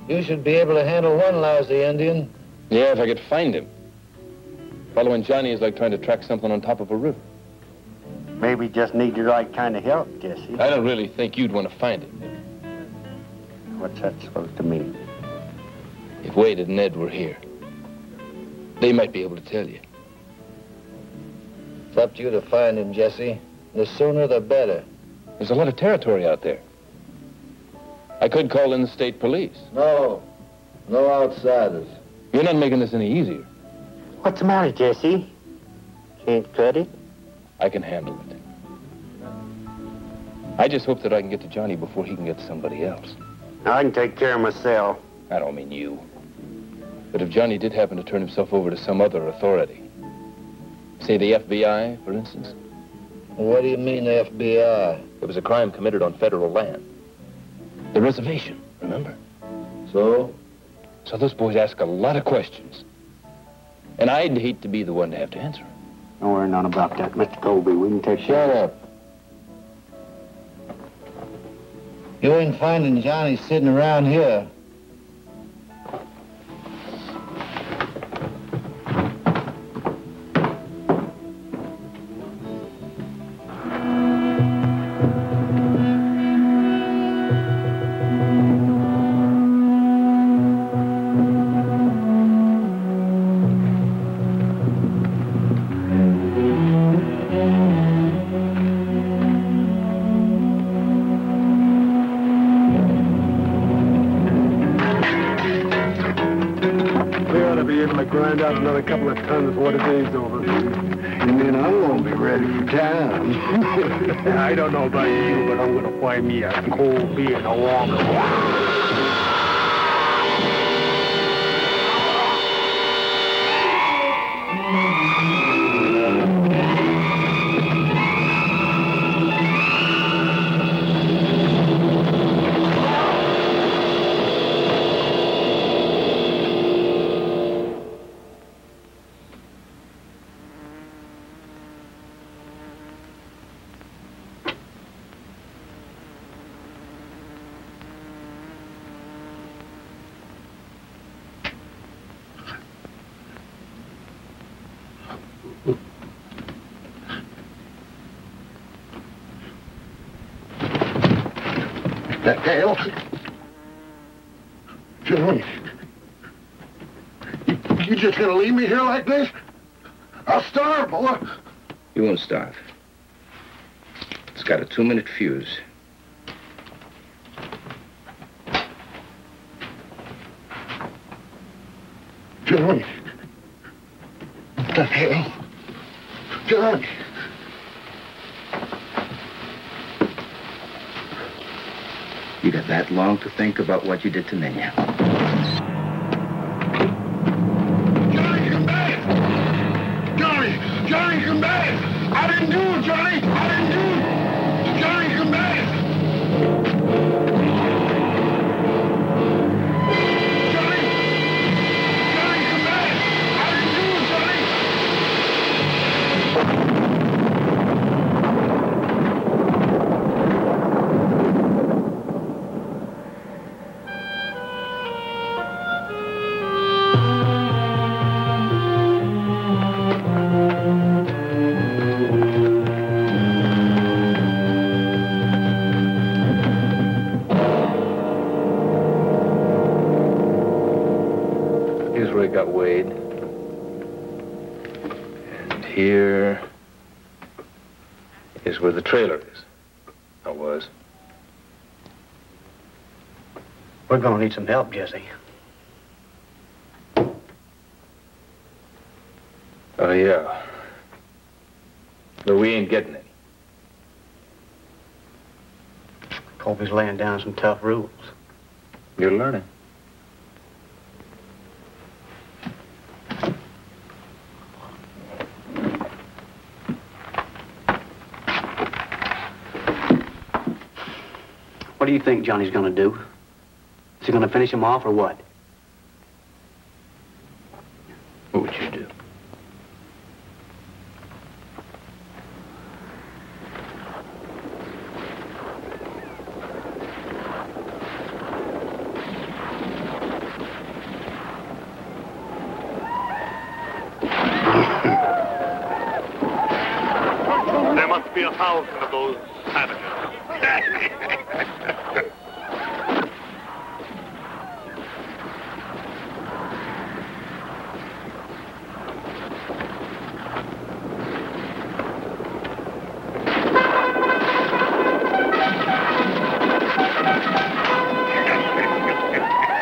You should be able to handle one lousy Indian. Yeah, if I could find him. Following Johnny is like trying to track something on top of a roof. Maybe just need the right kind of help, Jesse. I don't really think you'd want to find him. What's that supposed to mean? If Wade and Ned were here, they might be able to tell you. It's up to you to find him, Jesse. The sooner, the better. There's a lot of territory out there. I could call in the state police. No. No outsiders. You're not making this any easier. What's the matter, Jesse? Can't cut it? I can handle it. I just hope that I can get to Johnny before he can get to somebody else. I can take care of myself. I don't mean you. But if Johnny did happen to turn himself over to some other authority, say the FBI, for instance. What do you mean, FBI? There was a crime committed on federal land. The reservation, remember? So? So those boys ask a lot of questions. And I'd hate to be the one to have to answer them. Don't worry none about that, Mr. Colby. We can take Shut up. You ain't finding Johnny sitting around here. Grind out another couple of tons before the day's over. You mean I'm gonna be ready for town? I don't know about you, but I'm gonna find me a cold beer and a warm one. The hell? Johnny, you just gonna leave me here like this? I'll starve, boy. You won't starve. It's got a 2-minute fuse. Johnny. What the hell? Johnny. You got that long to think about what you did to Nina. Johnny, come back! Johnny! Johnny, come back! I didn't do it, Johnny! I didn't do it! Johnny, come back! Johnny! Johnny, come back! I didn't do it, Johnny! Here's where it got weighed. And here is where the trailer is. Or was. We're gonna need some help, Jesse. Oh, yeah. But we ain't getting any. Colby's laying down some tough rules. You're learning. What do you think Johnny's gonna do? Is he gonna finish him off or what? What would you do? There must be 1,000 of those savages.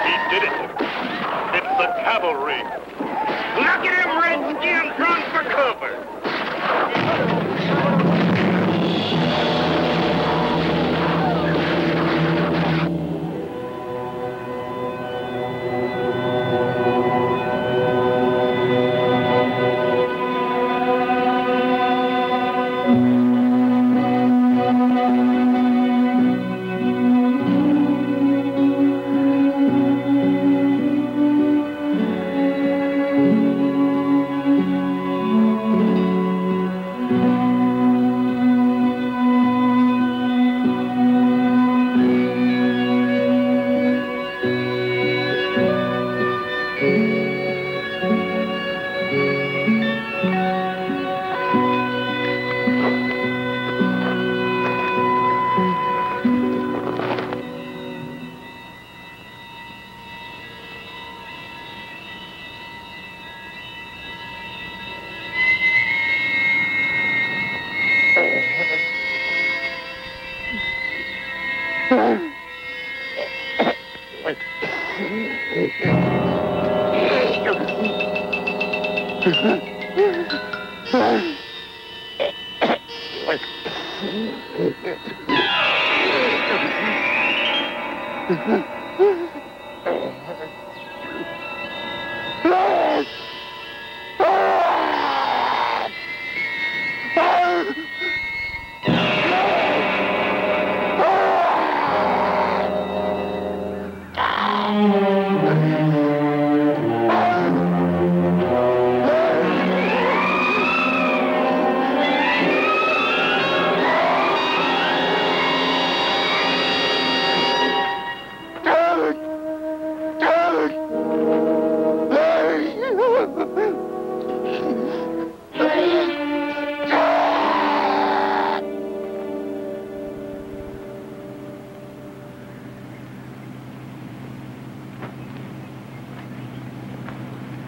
He did it. It's the cavalry. Look at him, Redskins, run for cover.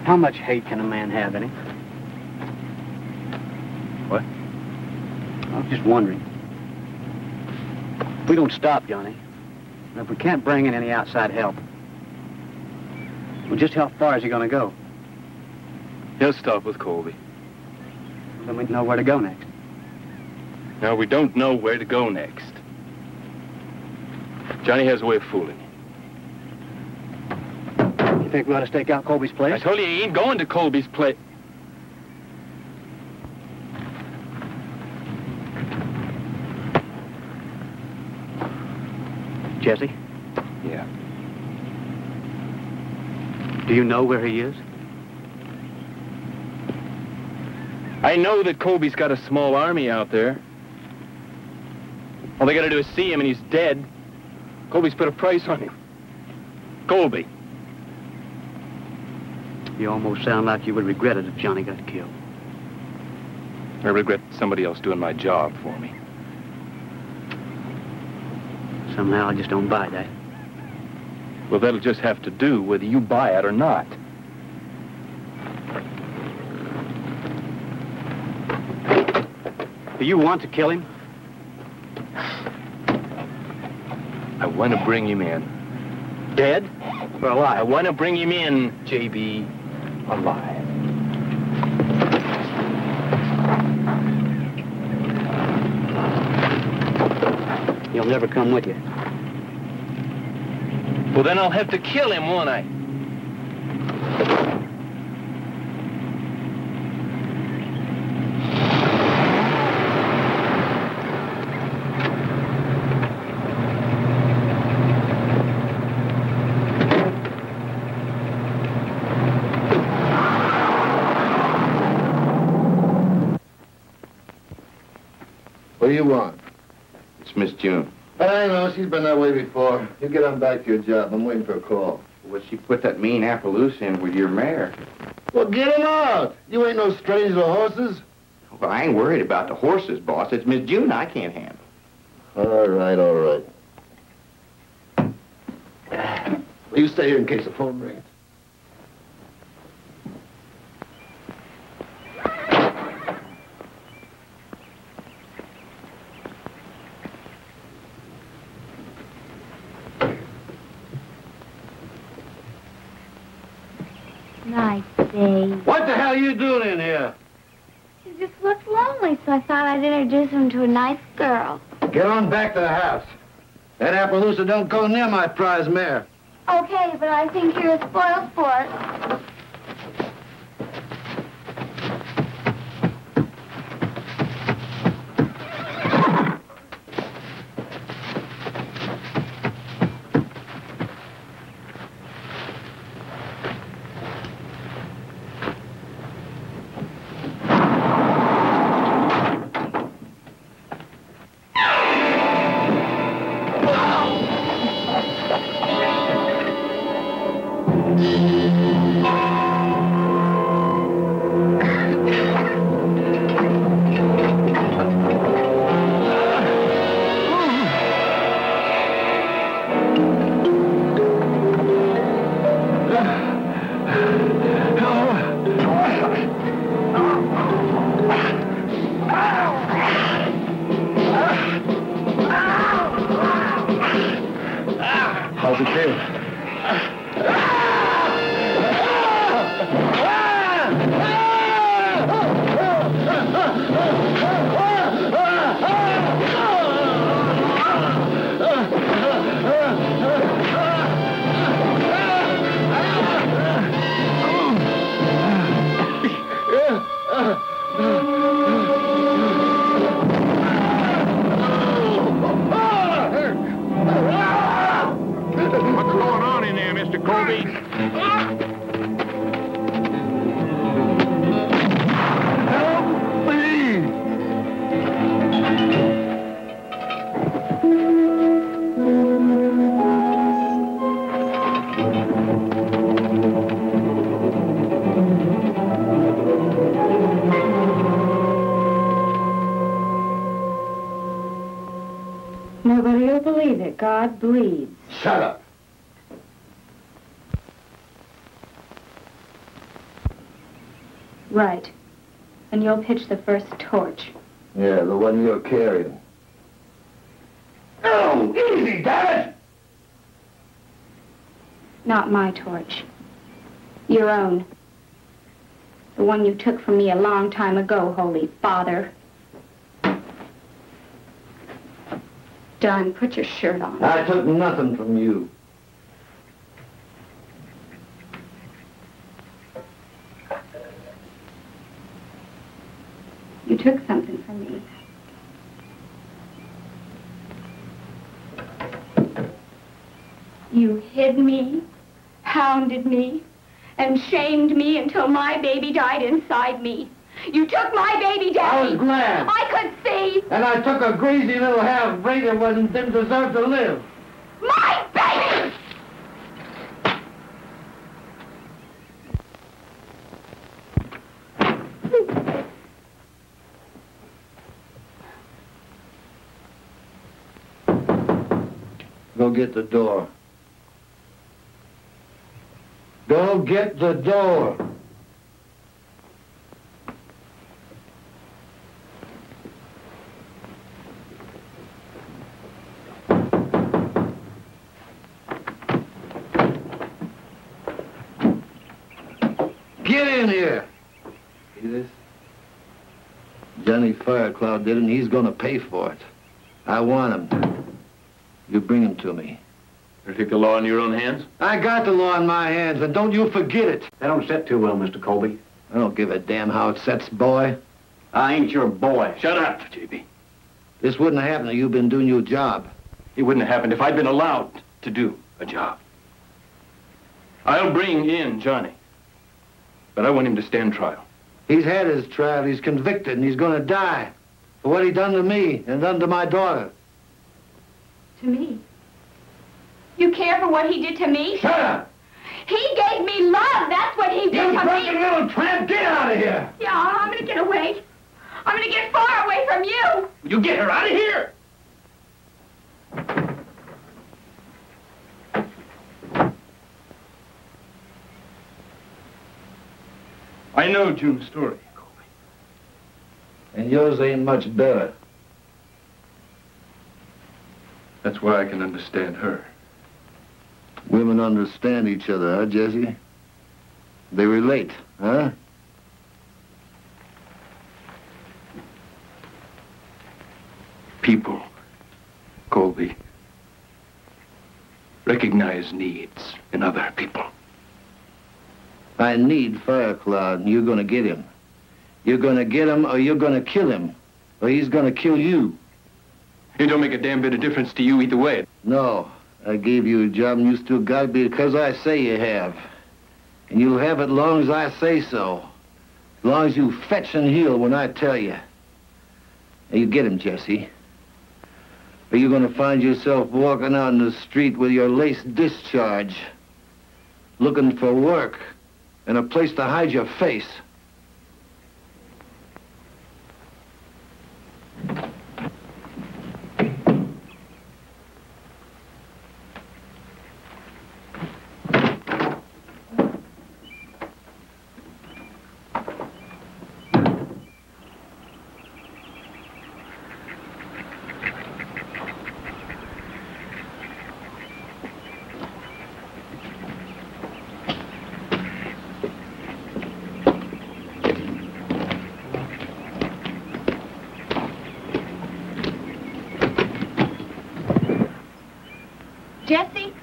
How much hate can a man have in him? What? I was just wondering. If we don't stop Johnny, and if we can't bring in any outside help, well, just how far is he going to go? He'll stop with Colby. Then we know where to go next. No, we don't know where to go next. Johnny has a way of fooling you. You think we ought to stake out Colby's place? I told you he ain't going to Colby's place. Jesse? Yeah. Do you know where he is? I know that Colby's got a small army out there. All they gotta do is see him and he's dead. Colby's put a price on him. Colby. You almost sound like you would regret it if Johnny got killed. I regret somebody else doing my job for me. Somehow I just don't buy that. Well, that'll just have to do whether you buy it or not. Do you want to kill him? I want to bring him in. Dead or alive? I want to bring him in, J.B., alive. He'll never come with you. Well, then I'll have to kill him, won't I? What do you want? It's Miss June. I know, she's been that way before. You get on back to your job. I'm waiting for a call. Well, she put that mean Appaloosa in with your mare. Well, get him out. You ain't no stranger to horses. Well, I ain't worried about the horses, boss. It's Miss June I can't handle. All right, all right. Well, you stay here in case the phone rings. Nice day. What the hell are you doing in here? He just looked lonely, so I thought I'd introduce him to a nice girl. Get on back to the house. That Appaloosa don't go near my prize mare. Okay, but I think you're a spoiled sport. How's it feel? Mr. Colby. Help me! Nobody will believe it. God bleeds. Shut up. Right. And you'll pitch the first torch. Yeah, the one you're carrying. Oh, easy, damn it! Not my torch. Your own. The one you took from me a long time ago, Holy Father. Don, put your shirt on. I took nothing from you. You took something from me. You hid me, hounded me, and shamed me until my baby died inside me. You took my baby, Daddy. I was glad. I could see. And I took a greasy little half-breed that didn't deserve to live. My baby! Go get the door. Go get the door. Get in here. See this? Johnny Firecloud did it, and he's gonna pay for it. I want him. You bring him to me. You take the law in your own hands? I got the law in my hands, and don't you forget it. That don't set too well, Mr. Colby. I don't give a damn how it sets, boy. I ain't your boy. Shut up, JB. This wouldn't have happened if you'd been doing your job. It wouldn't have happened if I'd been allowed to do a job. I'll bring in Johnny, but I want him to stand trial. He's had his trial, he's convicted, and he's gonna die for what he done to me and done to my daughter. To me? You care for what he did to me? Shut up! He gave me love. That's what he did You to drunken me. little tramp, get out of here! Yeah, I'm gonna get away. I'm gonna get far away from you. You get her out of here! I know June's story, Colby. And yours ain't much better. That's why I can understand her. Women understand each other, huh, Jesse? They relate, huh? People, Colby, recognize needs in other people. I need Firecloud, and you're gonna get him. You're gonna get him, or you're gonna kill him. Or he's gonna kill you. It don't make a damn bit of difference to you either way. No, I gave you a job, and you still got it because I say you have. And you'll have it long as I say so. As long as you fetch and heal when I tell you. Now, you get him, Jesse. Or you're gonna find yourself walking out in the street with your lace discharge, looking for work and a place to hide your face. Jesse?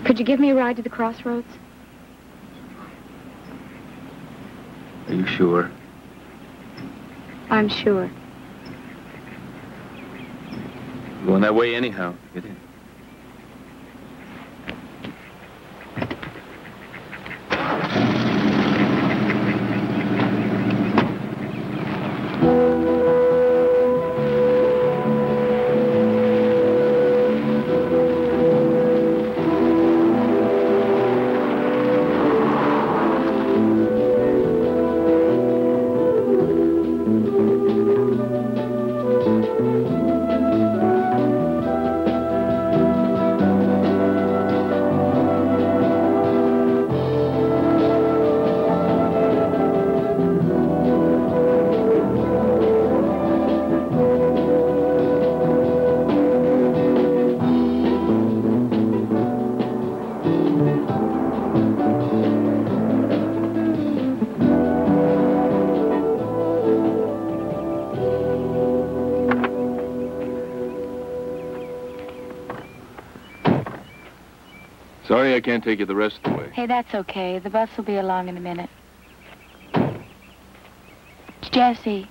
Could you give me a ride to the crossroads? Are you sure? I'm sure. Going that way anyhow. Get in. Sorry I can't take you the rest of the way. Hey, that's okay. The bus will be along in a minute. Jesse,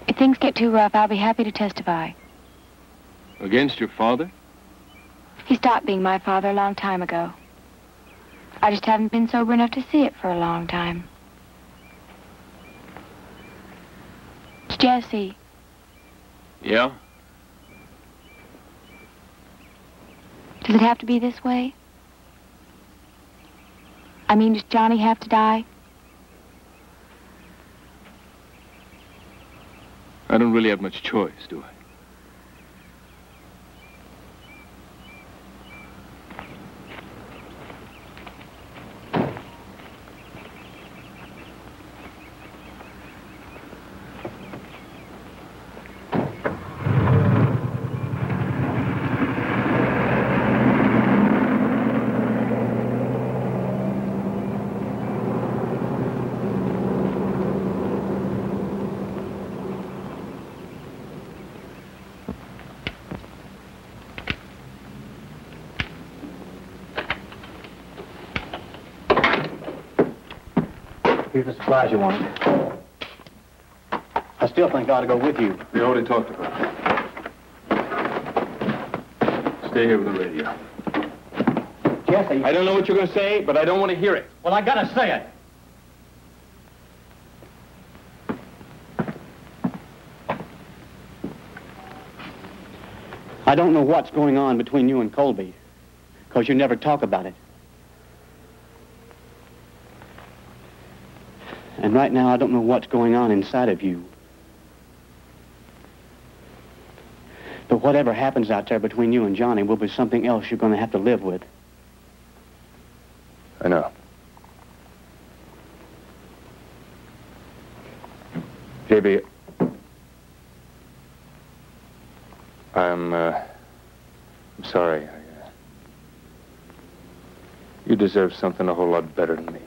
if things get too rough, I'll be happy to testify. Against your father? He stopped being my father a long time ago. I just haven't been sober enough to see it for a long time. Jesse. Yeah? Does it have to be this way? I mean, does Johnny have to die? I don't really have much choice, do I? Here's the supplies you wanted. I still think I ought to go with you. We already talked about it. Stay here with the radio. Jesse. I don't know what you're going to say, but I don't want to hear it. Well, I gotta say it. I don't know what's going on between you and Colby, because you never talk about it. And right now, I don't know what's going on inside of you. But whatever happens out there between you and Johnny will be something else you're going to have to live with. I know. JB, I'm sorry. You deserve something a whole lot better than me.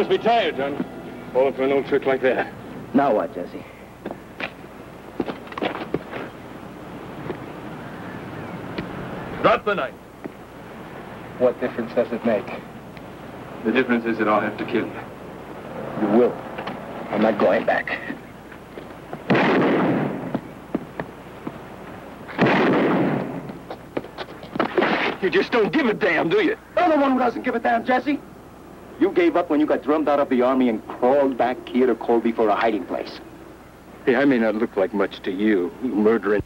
must be tired, Johnny. Falling for an old trick like that. Now what, Jesse? Drop the knife. What difference does it make? The difference is that I'll have to kill you. You will. I'm not going back. You just don't give a damn, do you? You're the one who doesn't give a damn, Jesse. You gave up when you got drummed out of the army and crawled back here to Colby for a hiding place. Hey, I may not look like much to you, you murdering.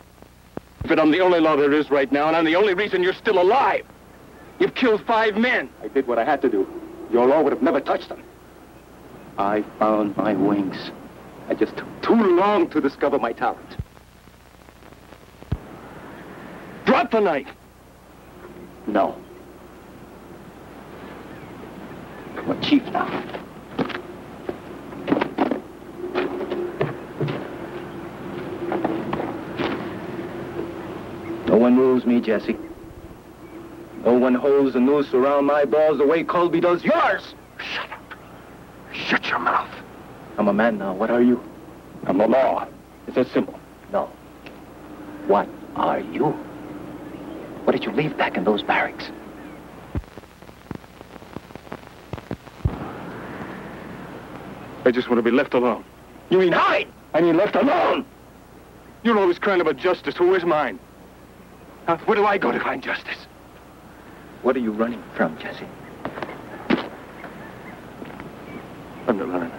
But I'm the only law there is right now, and I'm the only reason you're still alive. You've killed 5 men. I did what I had to do. Your law would have never touched them. I found my wings. I just took too long to discover my talent. Drop the knife. No. I'm a chief now. No one moves me, Jesse. No one holds the noose around my balls the way Colby does yours. Shut up. Shut your mouth. I'm a man now. What are you? I'm the law. It's that simple. No. What are you? What did you leave back in those barracks? I just want to be left alone. You mean hide? I mean left alone. You're always crying about justice. Who is mine? Where do I go to find justice? What are you running from, Jesse? I'm not running.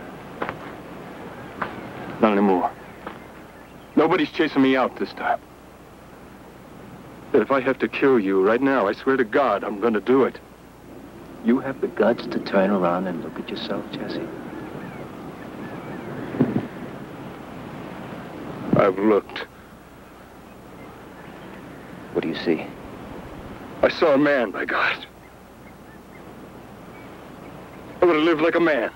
Not anymore. Nobody's chasing me out this time. But if I have to kill you right now, I swear to God, I'm going to do it. You have the guts to turn around and look at yourself, Jesse. I've looked. What do you see? I saw a man, by God. I want to live like a man.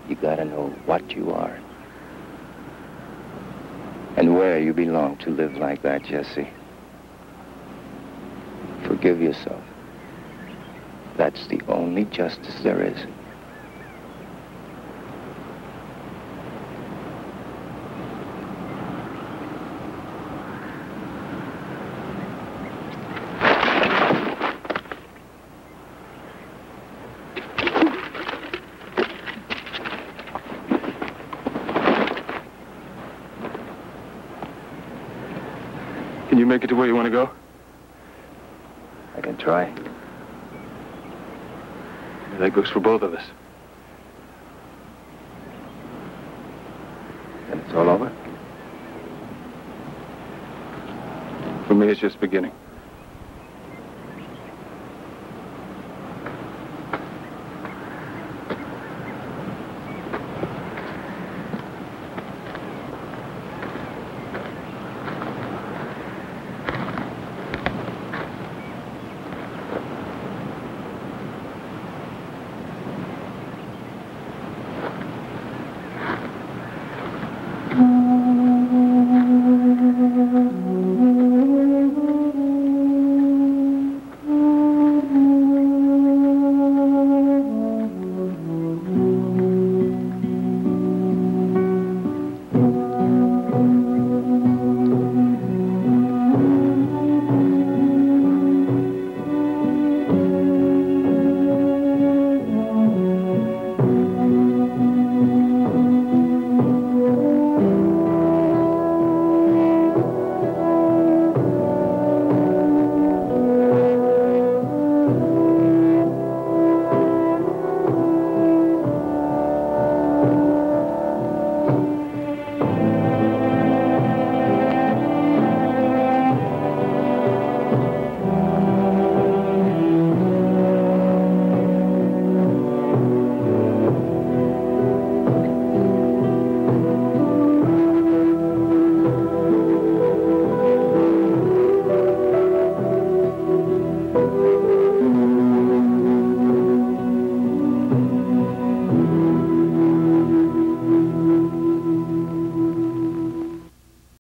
You gotta know what you are. And where you belong to live like that, Jesse. Forgive yourself. That's the only justice there is. Can you make it to where you want to go? I can try. That goes for both of us. Then it's all over? For me, it's just beginning.